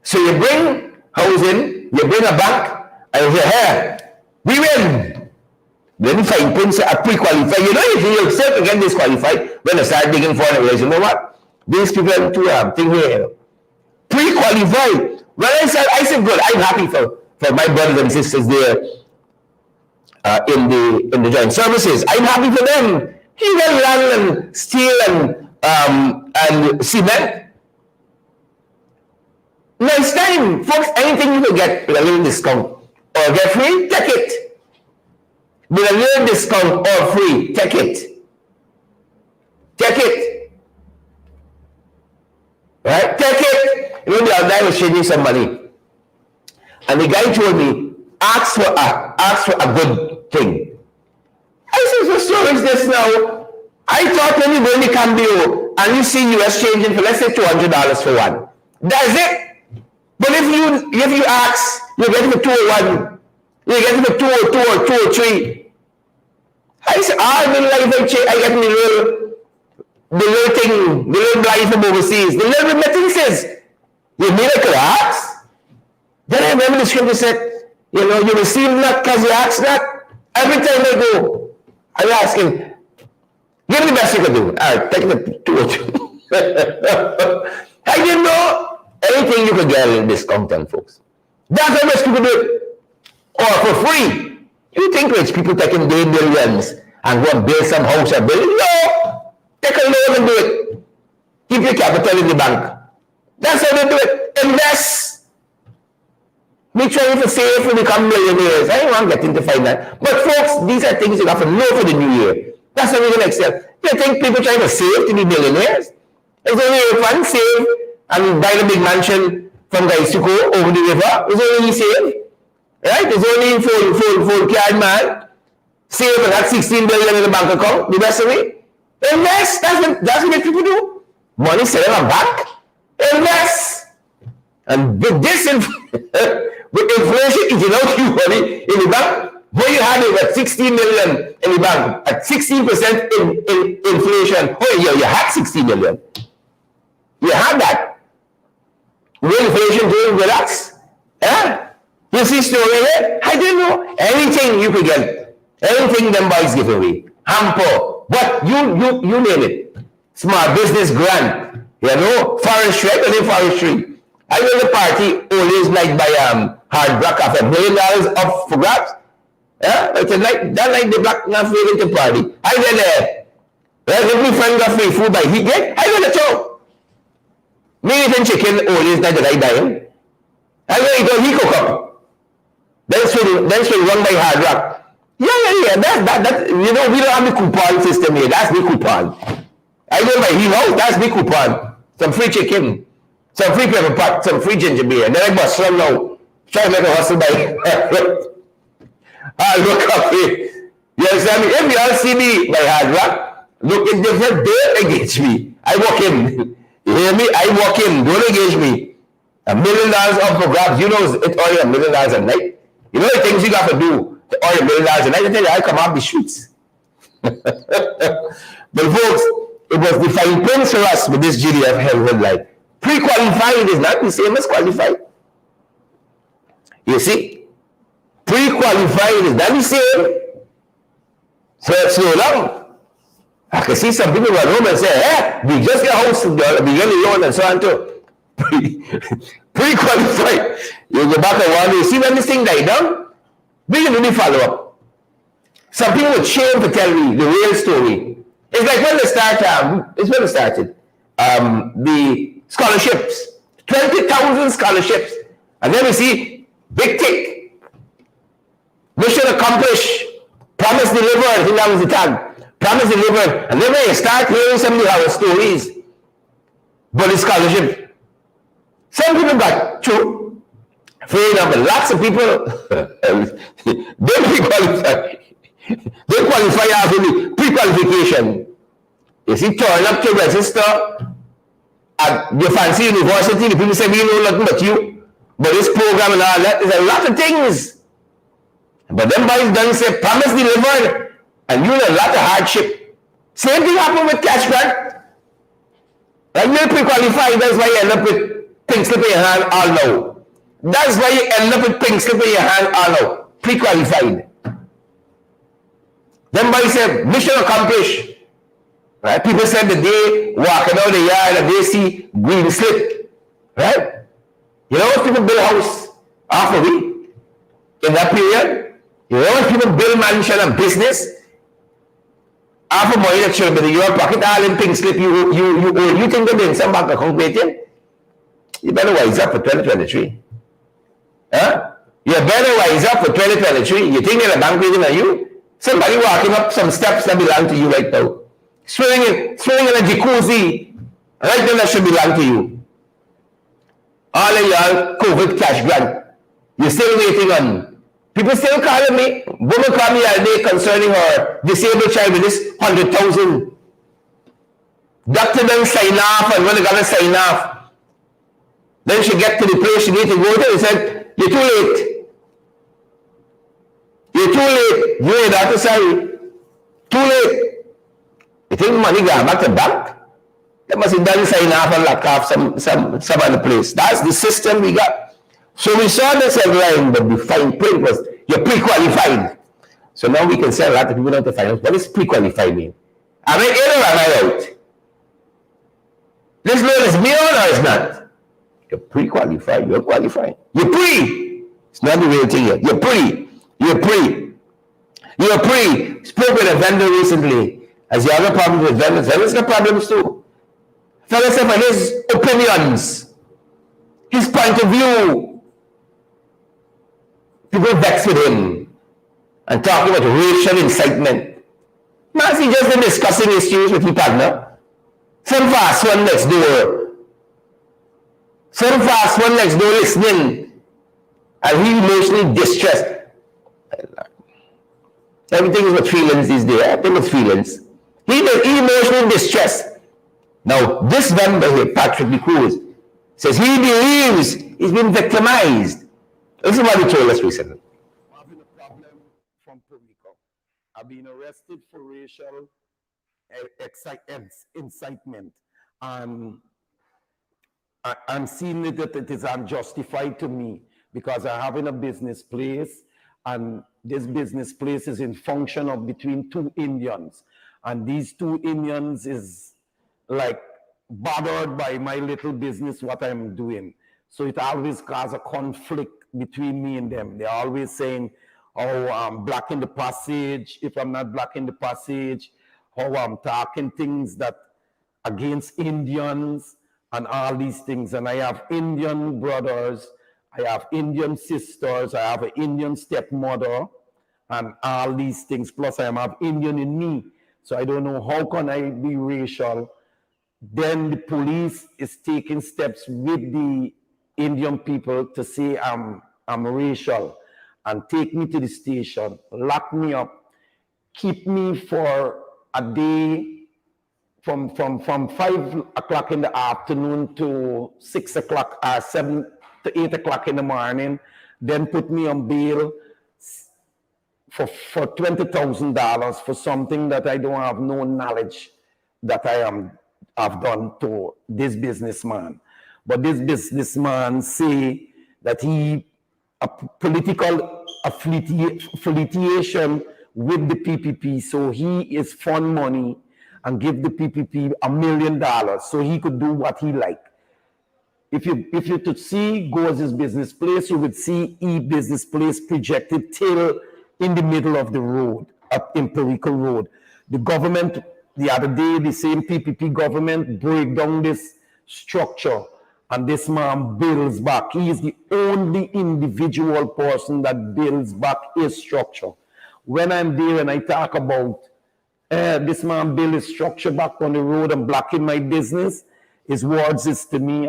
[SPEAKER 1] So you bring housing, you bring a bank, and you say, hey, we win. Then fine print say pre-qualified. You know, if you yourself again disqualified, when you start digging for it, you know what? These people are too thing here. Pre-qualified. Well, I said, good. I'm happy for my brothers and sisters there in the joint services. I'm happy for them. You got land and steel and cement. Nice time, folks. Anything you can get with a little discount or get free, take it. With a little discount or free, take it. Take it. Right? Take it. You know, the other guy was changing some money. And the guy told me, ask for a good thing. I said, so is this now? I thought when you go in the Cambio and you see US changing for, let's say, $200 for one. That's it. But if you ask, you get it for 201, you get it for 202 or 203. I said, I don't like if I get the little thing, the little blind from overseas, the little remittances. You made a class. Then I remember the scripture said, you know, you receive not because you ask not. Every time I go, I'm asking, give me the best you can do. All right, take the 202. I didn't know anything you could get in discount on, folks. That's how much people do it. Or for free. You think rich people taking their millions and go and build some house or building? No! Take a loan and do it. Keep your capital in the bank. That's how they do it. Invest. Be trying to save to become millionaires. I don't want to get into finance. But folks, these are things you have to know for the new year. That's how we're going to excel. You think people trying to save to be millionaires? There's only one save and buy the big mansion from Gaisuko over the river. It's only save. Right? It's only full card man. Save and have 16 billion in the bank account. The rest of it. Invest. That's what people do. Money sitting on bank. Invest. And with this, with inflation eating out you money in the bank, where you had it at 16 million in the bank, at 16% in inflation. Oh, yeah, you had 60 million. You had that. Will inflation doing relax? Yeah? You see story there? I don't know. Anything you could get, anything them boys give away. Hamper, what you name it. Small business grant, you know, forestry, I don't forestry. I went to the party always night by Hard Rock after $1 million up for grabs. Yeah, it's a night, that night the black not feeling to party. I went there. Every friend got free food by he get, I went to show. Me eating chicken always night that I buy him. I went to he cook up. Then should run by Hard Rock. Yeah. That you know, we don't have the coupon system here. That's the coupon. I go by his house, that's the coupon. Some free chicken, some free pepper pot, some free ginger beer. And then I bust some now. Try to make a hustle by I look up here. You understand me? If you all see me by Hard Rock, look in different, don't engage me. I walk in. You hear me? I walk in, don't engage me. $1 million up for grabs. You know it's only $1 million a night. You know the things you got to do to earn $1 million a night. I tell you, I come off the streets. But folks, it was the fine print for us with this GDF health life. Pre-qualified is not the same as qualified. You see? Pre-qualified is not the same. So slow down. I can see some people run home and say, hey, we just get a house, we get a loan and so on too. Pre-qualified. You go back and wonder, you see when this thing died down? We can really follow up. Some people would shame to tell me the real story. It's like when they started, the scholarships, 20,000 scholarships. And then we see, big tick, mission accomplished, promise delivered, I think that was the tag, promise delivered. And then when you start hearing some of the horror stories, but the scholarship, some people got through, fair enough, but lots of people don't pre-qualify. They qualify after the pre-qualification. You see, turn up to register at your fancy university, the people say, we know nothing but you, but this program and all that, there's a lot of things. But them boys done say, promise delivered, and you know a lot of hardship. Same thing happened with cash grant. Like you're pre-qualified, that's why you end up with pink slip in your hand all now. That's why you end up with pink slip in your hand all now. Pre-qualified. Them boys say, mission accomplished. Right? People said the day walking out the yard and they see green slip. Right? You know what people build a house half a week in that period? You know what people build mansion and business? Half a money that should be in your pocket, all in pink slip you think they're in some bank account waiting? You better wise up for 2023. Huh? You better wise up for 2023. You think they're a bank waiting on you? Somebody walking up some steps that belong to you right now. Swimming in a jacuzzi, right now that should belong to you. All of y'all COVID cash grant. You're still waiting on. People still calling me. Woman called me all day concerning her disabled child with this 100,000. Doctor then sign off and when they gotta sign off. Then she get to the place she need to go to and said, you're too late. You're too late. You ain't doctor, sorry. Too late. You think money got back to bank? That must have done sign off and lock off some other place. That's the system we got. So we saw this headline, but the fine print was you're pre-qualified. So now we can sell a lot of people down to finance. What does pre-qualified mean? Am I in or am I out? This loan is me on or is not? You're pre-qualified. You're qualified. You're pre. It's not the real thing yet. You're pre. You're pre. You're pre. Spoke with a vendor recently. As you have a problem with vendors, vendors got problems too. Fellow said for his opinions, his point of view, people vex with him and talking about racial incitement. Man, he just been discussing issues with his partner. Some fast one next door. Some fast one next door listening. And he emotionally distressed. Everything is with feelings these days. Everything with feelings. He was emotionally distressed. Now, this member here, Patrick Cruz, says he believes He's been victimized. This is what he told us recently.
[SPEAKER 3] Having a problem from Puerto Rico. I've been arrested for racial incitement. And I'm seeing it that it is unjustified to me because I have in a business place, and this business place is in function of between two Indians. And these two Indians is like bothered by my little business, what I'm doing. So it always causes a conflict between me and them. They're always saying, oh, I'm blocking the passage. If I'm not blocking the passage, how I'm talking things that against Indians and all these things. And I have Indian brothers, I have Indian sisters, I have an Indian stepmother, and all these things. Plus I have Indian in me. So I don't know how can I be racial. Then the police is taking steps with the Indian people to say I'm racial and take me to the station, lock me up, keep me for a day from 5 o'clock in the afternoon to 6 o'clock, 7 to 8 o'clock in the morning, then put me on bail for $20,000 for something that I don't have no knowledge that I've done to this businessman. But this businessman say that he a political affiliation with the PPP, so he is fund money and give the PPP $1 million so he could do what he like. If you to see Goes' business place, you would see business place projected till in the middle of the road, up in Perico Road. The government, the other day, the same PPP government break down this structure, and this man builds back. He is the only individual person that builds back his structure. When I'm there and I talk about this man build his structure back on the road and blocking my business, his words is to me,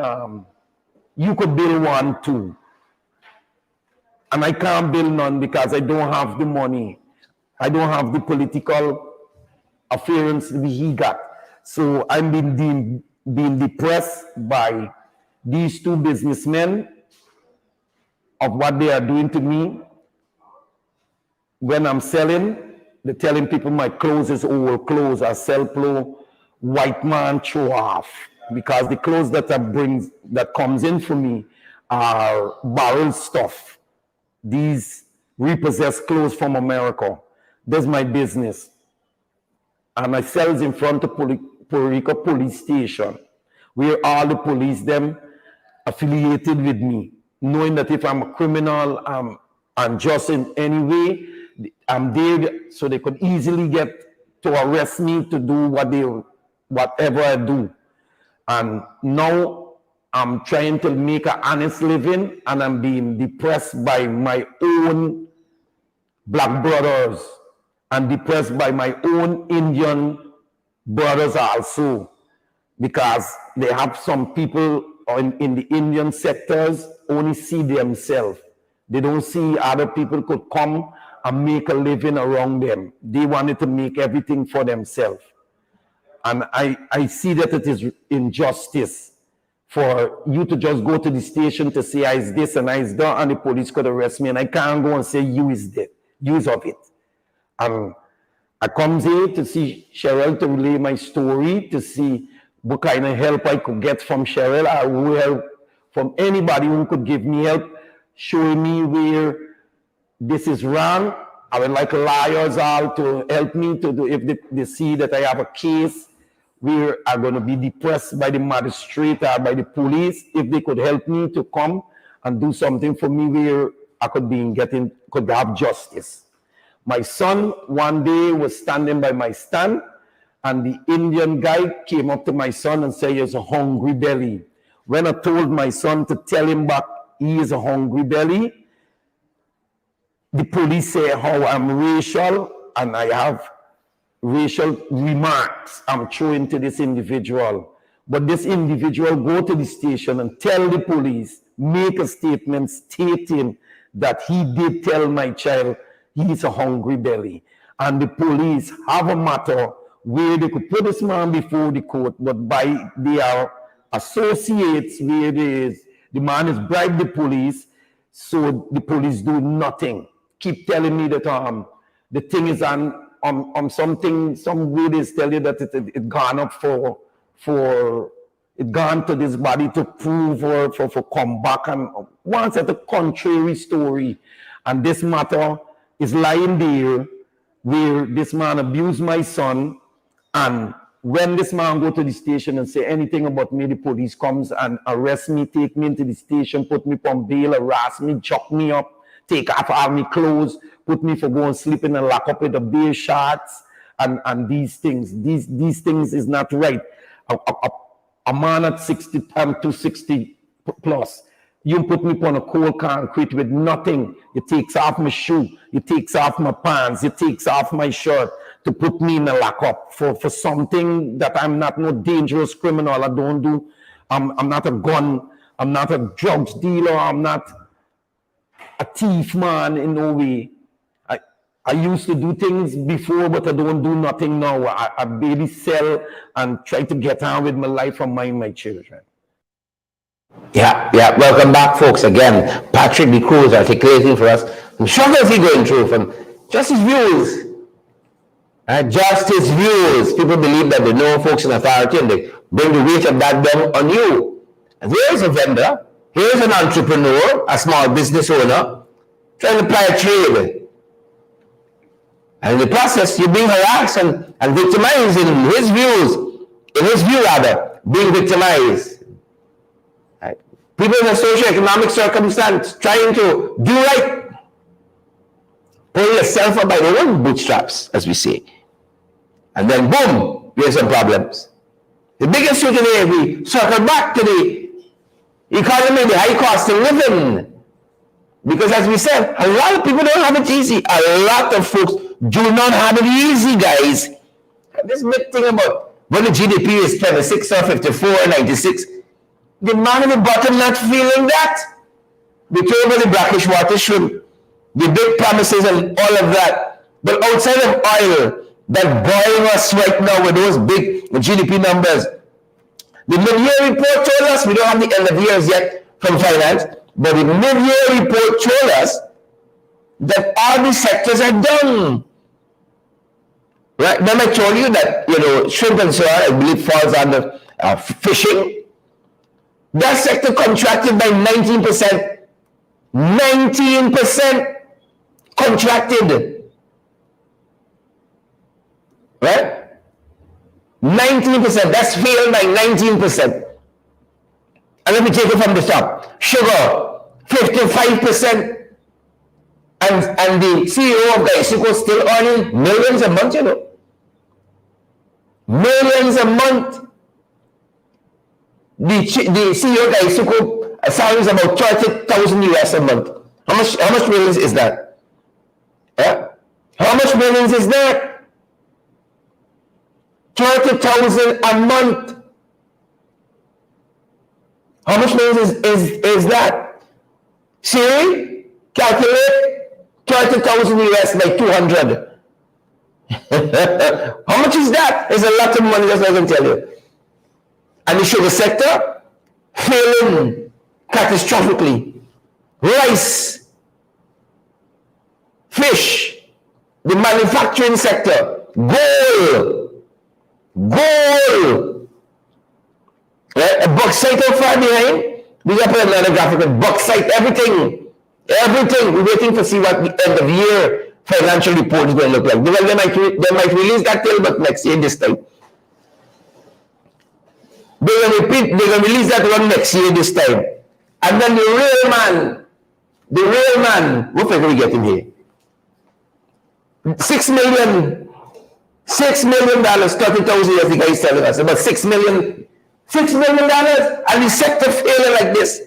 [SPEAKER 3] you could build one too. And I can't build none because I don't have the money. I don't have the political affairs that he got. So I'm being depressed by these two businessmen of what they are doing to me. When I'm selling, they're telling people my clothes is old clothes. I sell clothes, white man show off. Because the clothes that comes in for me are borrowed stuff. These repossessed clothes from America. That's my business. And I sell in front of Puerto Rico police station, where all the police them affiliated with me, knowing that if I'm a criminal, I'm unjust in any way, I'm there so they could easily get to arrest me to do whatever I do. And now I'm trying to make an honest living, and I'm being depressed by my own black brothers and depressed by my own Indian brothers also, because they have some people in the Indian sectors only see themselves. They don't see other people could come and make a living around them. They wanted to make everything for themselves. And I see that it is injustice for you to just go to the station to say I is this and I is that, and the police could arrest me, and I can't go and say you is that, use of it. And I come here to see Cheryl to relay my story, to see what kind of help I could get from Cheryl, or help from anybody who could give me help, showing me where this is wrong. I would like lawyers all to help me to do, if they see that I have a case where I'm going to be depressed by the magistrate or by the police, if they could help me to come and do something for me where I could have justice. My son one day was standing by my stand, and the Indian guy came up to my son and said, he's a hungry belly. When I told my son to tell him back he is a hungry belly, the police say how I'm racial and I have racial remarks I'm throwing to this individual. But this individual go to the station and tell the police, make a statement stating that he did tell my child he's a hungry belly. And the police have a matter where they could put this man before the court, but by their associates, where they The man has bribed the police, so the police do nothing. Keep telling me that the thing is on something, some way they tell you that it gone up for it gone to this body to prove or for come back, and once at a contrary story. And this matter is lying there where this man abused my son, and when this man go to the station and say anything about me, the police comes and arrest me, take me into the station, put me on bail, harass me, chuck me up, take off all my clothes, put me for going sleeping and lock up with the beer shots, and these things. These things is not right. A man at 60, 260 plus, you put me on a cold concrete with nothing. It takes off my shoe, it takes off my pants, it takes off my shirt to put me in a lockup for something that I'm not no dangerous criminal. I don't do. I'm not a gun. I'm not a drugs dealer. I'm not a thief, man, in no way. I used to do things before, but I don't do nothing now. I barely sell and try to get on with my life and mind my children.
[SPEAKER 1] Yeah. Welcome back, folks. Again, Patrick the Cruz articulating for us some struggles he's going through from just his views. Just his views. People believe that they know folks in authority and they bring the weight of that down on you. And here's a vendor, here's an entrepreneur, a small business owner, trying to apply a trade. And in the process, you're being harassed and victimized in his view rather, being victimized. Right? People in a socioeconomic circumstance trying to do right, pull yourself up by your own bootstraps, as we say. And then boom, you have some problems. The biggest issue today, we circle back to the economy, the high cost of living. Because as we said, a lot of people don't have it easy. A lot of folks do not have it easy, guys. This big thing about when the GDP is 26 or 54 or 96, the man at the bottom not feeling that. We talk about the brackish water shrimp, the big promises and all of that. But outside of oil, that boiling us right now with those big GDP numbers, the mid-year report told us, we don't have the end of years yet from finance, but the mid-year report told us that all the sectors are down. Right? Then I told you that, shrimp and so on, I believe falls under fishing. That sector contracted by 19%. 19% contracted. Right? 19%. That's failed by 19%. And let me take it from the top. Sugar, 55%. And the CEO of Gaisuko still earning millions a month, Millions a month. The CEO of Gaisuko salary is about 30,000 US a month. How much millions is that? How much millions is that? 30,000 a month. How much millions is that? Siri, calculate 30,000 US by 200. How much is that? It's a lot of money, that's what I can tell you. And the sugar sector, failing catastrophically. Rice, fish, the manufacturing sector, gold. Right? A bauxite out far behind. We got to put another graphic with bauxite, everything. We're waiting to see what the end of year financial report is going to look like. They might release that till but next year this time. They're going to release that one next year this time. And then the real man, what figure we get in here? $6 million, 30,000 as the guy is telling us, about $6 million, and the sector failing like this.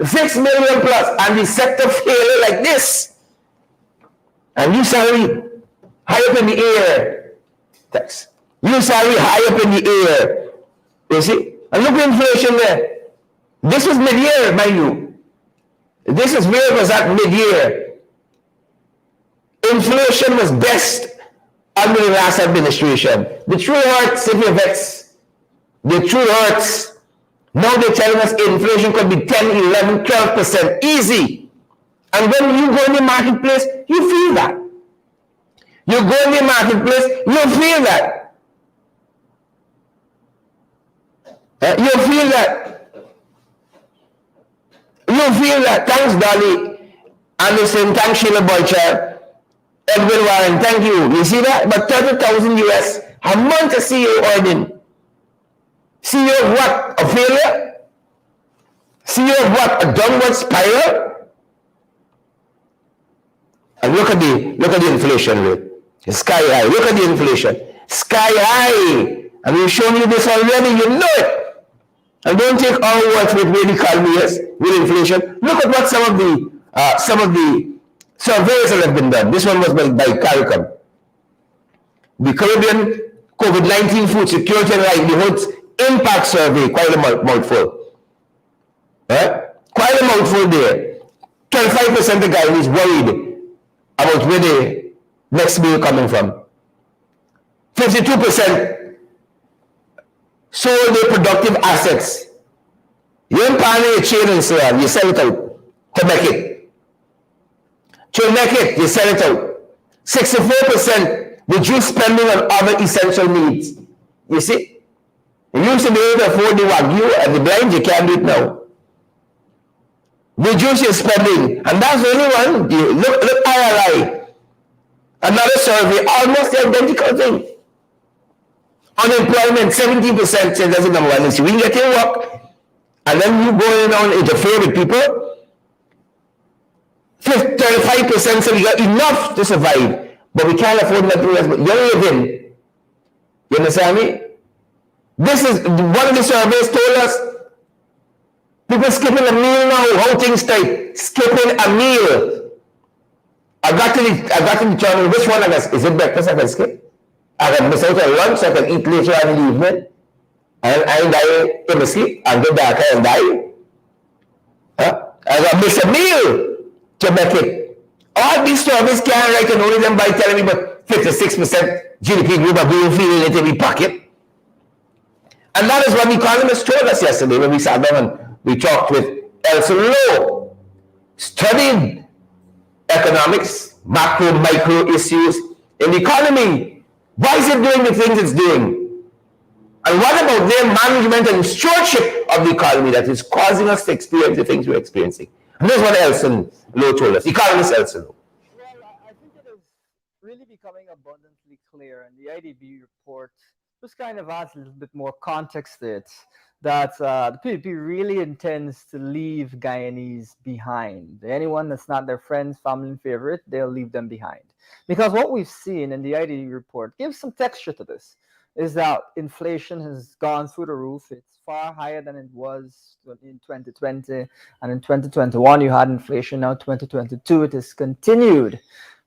[SPEAKER 1] 6 million plus, and the sector failing like this. And you salary high up in the air. Tax. You salary high up in the air. You see? And look at inflation there. This was mid-year, mind you. This is where it was at mid-year. Inflation was best under the last administration. The true hurts, if you're vexed. The true hurts. Now they're telling us inflation could be 10, 11, 12% easy. And when you go in the marketplace, you feel that. You go in the marketplace, you feel that. You feel that. You feel that. Thanks, Dolly. Anderson, thanks, Sheila Boycher. Edwin Warren, thank you. You see that? But 30,000 US a month a CEO earning. CEO of what? A failure? CEO of what? A downward spiral? And look at the inflation rate. It's sky high. Look at the inflation. Sky high. And we've shown you this already. You know it. And don't take our word for it where the economy is with inflation. Look at what some of the surveys that have been done. This one was by CARICOM. The Caribbean COVID-19 Food Security and Livelihoods Impact Survey. Quite a mouthful. Quite a mouthful there. 25% of the guys is worried about where the next meal coming from. 52% sold their productive assets. You empower a chain and say, you sell it out to make it. To make it, you sell it out. 64% reduce spending on other essential needs. You see? You used to be able to afford the Wagyu and the blind, you can't do it now. Reduce your spending. And that's the only one. Look IRI. Another survey, almost the identical thing. Unemployment, 17% says that's the number one. We can get your work, and then you go in and interfere with people. 35% say we got enough to survive, but we can't afford nothing else but you're living. You understand me? This is one of the surveys told us people skipping a meal now, how things tight. Skipping a meal. I got to determine which one I guess. Is it breakfast I can skip? I can miss out on lunch, I can eat later on in the evening. And I die in my sleep and go back and die. I got miss a meal to make it. All these surveys can't write and only them by telling me about 56% GDP group are being feeling it in the pocket. And that is what the economists told us yesterday when we sat down and we talked with Elson Lowe. Studied economics, macro, micro issues in the economy. Why is it doing the things it's doing? And what about their management and stewardship of the economy that is causing us to experience the things we're experiencing? And this is what Elson Lowe told us, economist Elson Lowe.
[SPEAKER 4] Well, I think it is really becoming abundantly clear, and the IDB report just kind of adds a little bit more context to it, that the PDP really intends to leave Guyanese behind. Anyone that's not their friends, family, and favorite, they'll leave them behind. Because what we've seen in the IDB report gives some texture to this, is that inflation has gone through the roof. It's far higher than it was in 2020. And in 2021, you had inflation. Now 2022, it has continued.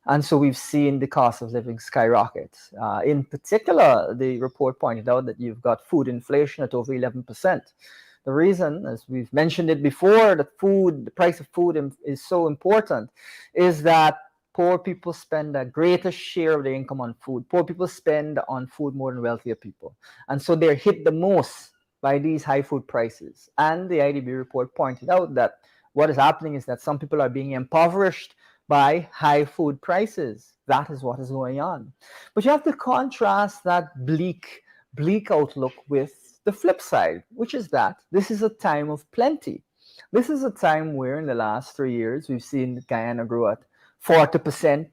[SPEAKER 4] And so we've seen the cost of living skyrocket. In particular, the report pointed out that you've got food inflation at over 11%. The reason, as we've mentioned it before, that the price of food is so important, is that poor people spend a greater share of their income on food. Poor people spend on food more than wealthier people. And so they're hit the most by these high food prices. And the IDB report pointed out that what is happening is that some people are being impoverished by high food prices. That is what is going on. But you have to contrast that bleak outlook with the flip side, which is that this is a time of plenty. This is a time where in the last 3 years, we've seen Guyana grow at 40%,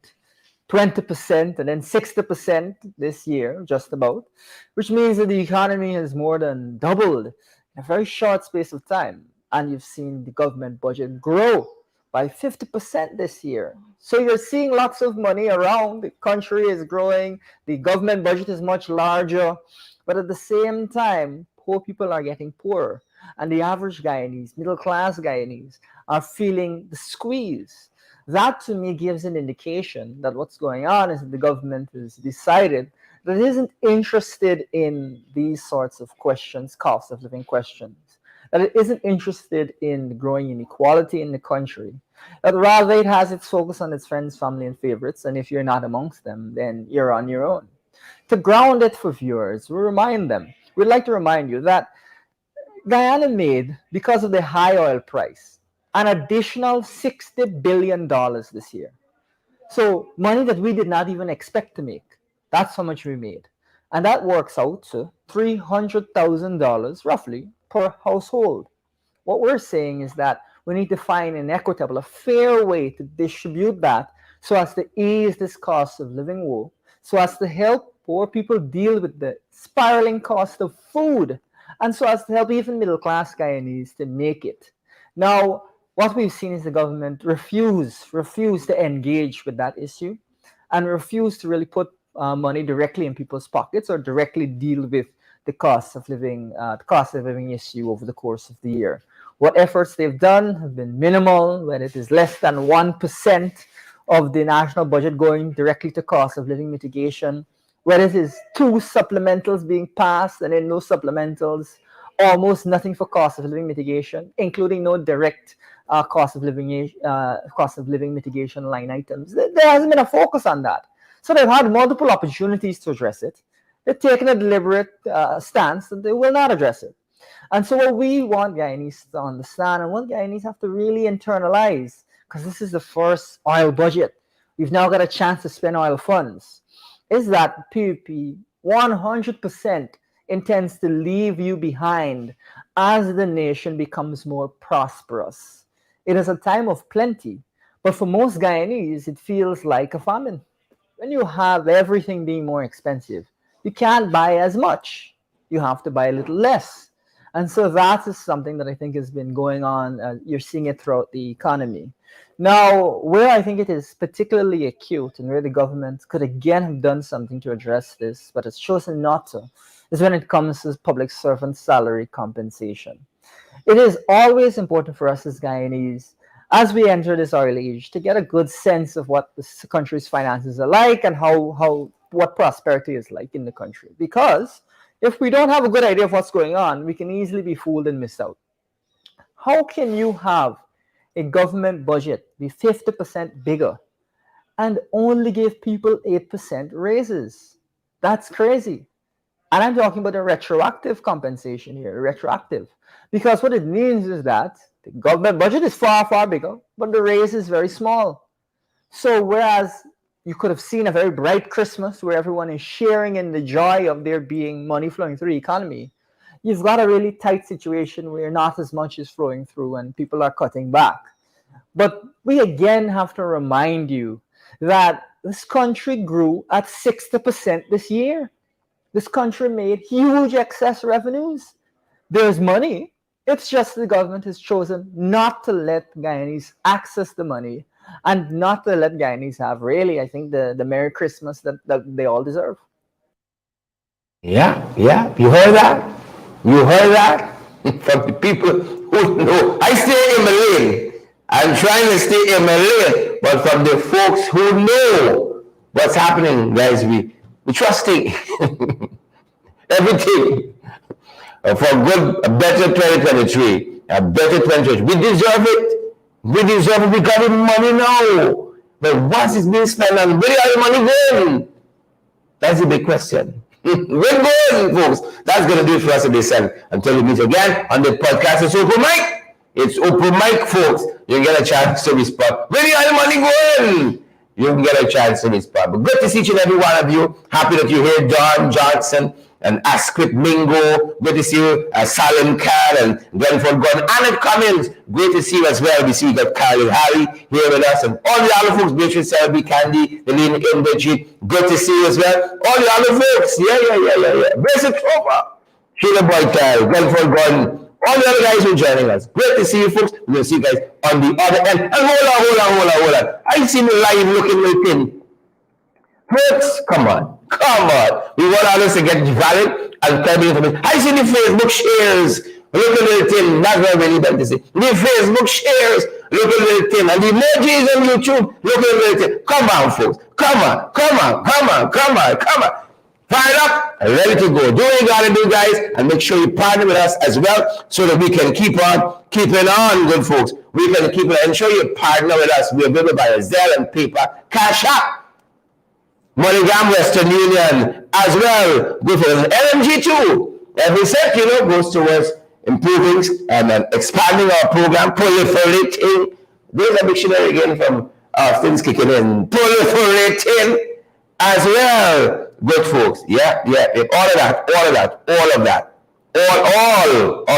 [SPEAKER 4] 20%, and then 60% this year, just about, which means that the economy has more than doubled in a very short space of time. And you've seen the government budget grow by 50% this year. So you're seeing lots of money around. The country is growing. The government budget is much larger. But at the same time, poor people are getting poorer. And the average Guyanese, middle-class Guyanese, are feeling the squeeze. That, to me, gives an indication that what's going on is that the government has decided that it isn't interested in these sorts of questions, cost of living questions, that it isn't interested in the growing inequality in the country, that rather it has its focus on its friends, family, and favorites, and if you're not amongst them, then you're on your own. To ground it for viewers, we'd like to remind you that Guyana made, because of the high oil price, an additional $60 billion this year. So money that we did not even expect to make. That's how much we made. And that works out to $300,000 roughly per household. What we're saying is that we need to find an equitable, a fair way to distribute that so as to ease this cost of living woe, so as to help poor people deal with the spiraling cost of food, and so as to help even middle class Guyanese to make it. Now, what we've seen is the government refuse to engage with that issue and refuse to really put money directly in people's pockets or directly deal with the cost of living issue over the course of the year. What efforts they've done have been minimal, when it is less than 1% of the national budget going directly to cost of living mitigation, where it is 2 supplementals being passed, and in those supplementals, almost nothing for cost of living mitigation, including no direct cost of living mitigation line items. There hasn't been a focus on that. So they've had multiple opportunities to address it. They've taken a deliberate stance that they will not address it. And so what we want Guyanese to understand, and what Guyanese have to really internalize, because this is the first oil budget, we've now got a chance to spend oil funds, is that PUP 100% intends to leave you behind as the nation becomes more prosperous. It is a time of plenty, but for most Guyanese, it feels like a famine. When you have everything being more expensive, you can't buy as much. You have to buy a little less. And so that is something that I think has been going on. You're seeing it throughout the economy. Now, where I think it is particularly acute and where the government could again have done something to address this, but it's chosen not to, is when it comes to public servant salary compensation. It is always important for us as Guyanese, as we enter this oil age, to get a good sense of what the country's finances are like and what prosperity is like in the country. Because if we don't have a good idea of what's going on, we can easily be fooled and miss out. How can you have a government budget be 50% bigger and only give people 8% raises? That's crazy. And I'm talking about a retroactive compensation here, retroactive. Because what it means is that the government budget is far, far bigger, but the raise is very small. So whereas you could have seen a very bright Christmas where everyone is sharing in the joy of there being money flowing through the economy, you've got a really tight situation where not as much is flowing through and people are cutting back. But we again have to remind you that this country grew at 60% this year. This country made huge excess revenues. There's money. It's just the government has chosen not to let Guyanese access the money and not to let Guyanese have, really, I think, the Merry Christmas that they all deserve.
[SPEAKER 1] Yeah. You heard that? You heard that? From the people who know. I stay in my lane. I'm trying to stay in my lane. But from the folks who know what's happening, guys, we trusting everything for a better 2023, a better 2023. We deserve it. We deserve it. We got the money now. But once it's being spent on, where are the money going? That's the big question. We're going, folks. That's going to do it for us in this end. Until we meet again on the podcast, it's open mic. It's open mic, folks. You can get a chance to respond. Where are the money going? You can get a chance to respond. But good to see each and every one of you. Happy that you're here, Don Johnson and Asquith Mingo. Good to see you, Salim Khan and Glenford Gordon. Annette Cummins, great to see you as well. We see you got Carly Harry here with us. And all the other folks, Beatrice Selby, Candy, Helene Imbeji. Good to see you as well. All the other folks. Yeah. Blessed Tropa, Sheila Boytel, Glenford Gordon. All the other guys who are joining us. Great to see you, folks. We're going to see you guys on the other end. And hold on. I see me live looking within. Folks, come on. We want others to get valid and credible information. I see the Facebook shares. Look at the thing. That's what I really like to see. The Facebook shares. Look at the thing. And the emojis on YouTube. Look at the thing. Come on, folks. Come on. Fired up and ready to go. Do what you gotta do, guys, and make sure you partner with us as well so that we can keep on keeping on, good folks. We can keep on ensure you partner with us. We're available by Zelle and paper, Cash App, MoneyGram, Western Union as well. Good for LMG too. Every cent, goes towards improving and expanding our program, proliferating. There's a dictionary again from things kicking in. Proliferating as well. Good folks. Yeah. All of that. All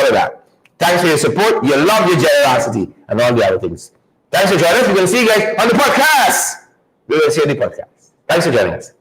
[SPEAKER 1] of that. Thanks for your support, your love, your generosity, and all the other things. Thanks for joining us. We're going to see you guys on the podcast. We will see you on the podcast. Thanks for joining us.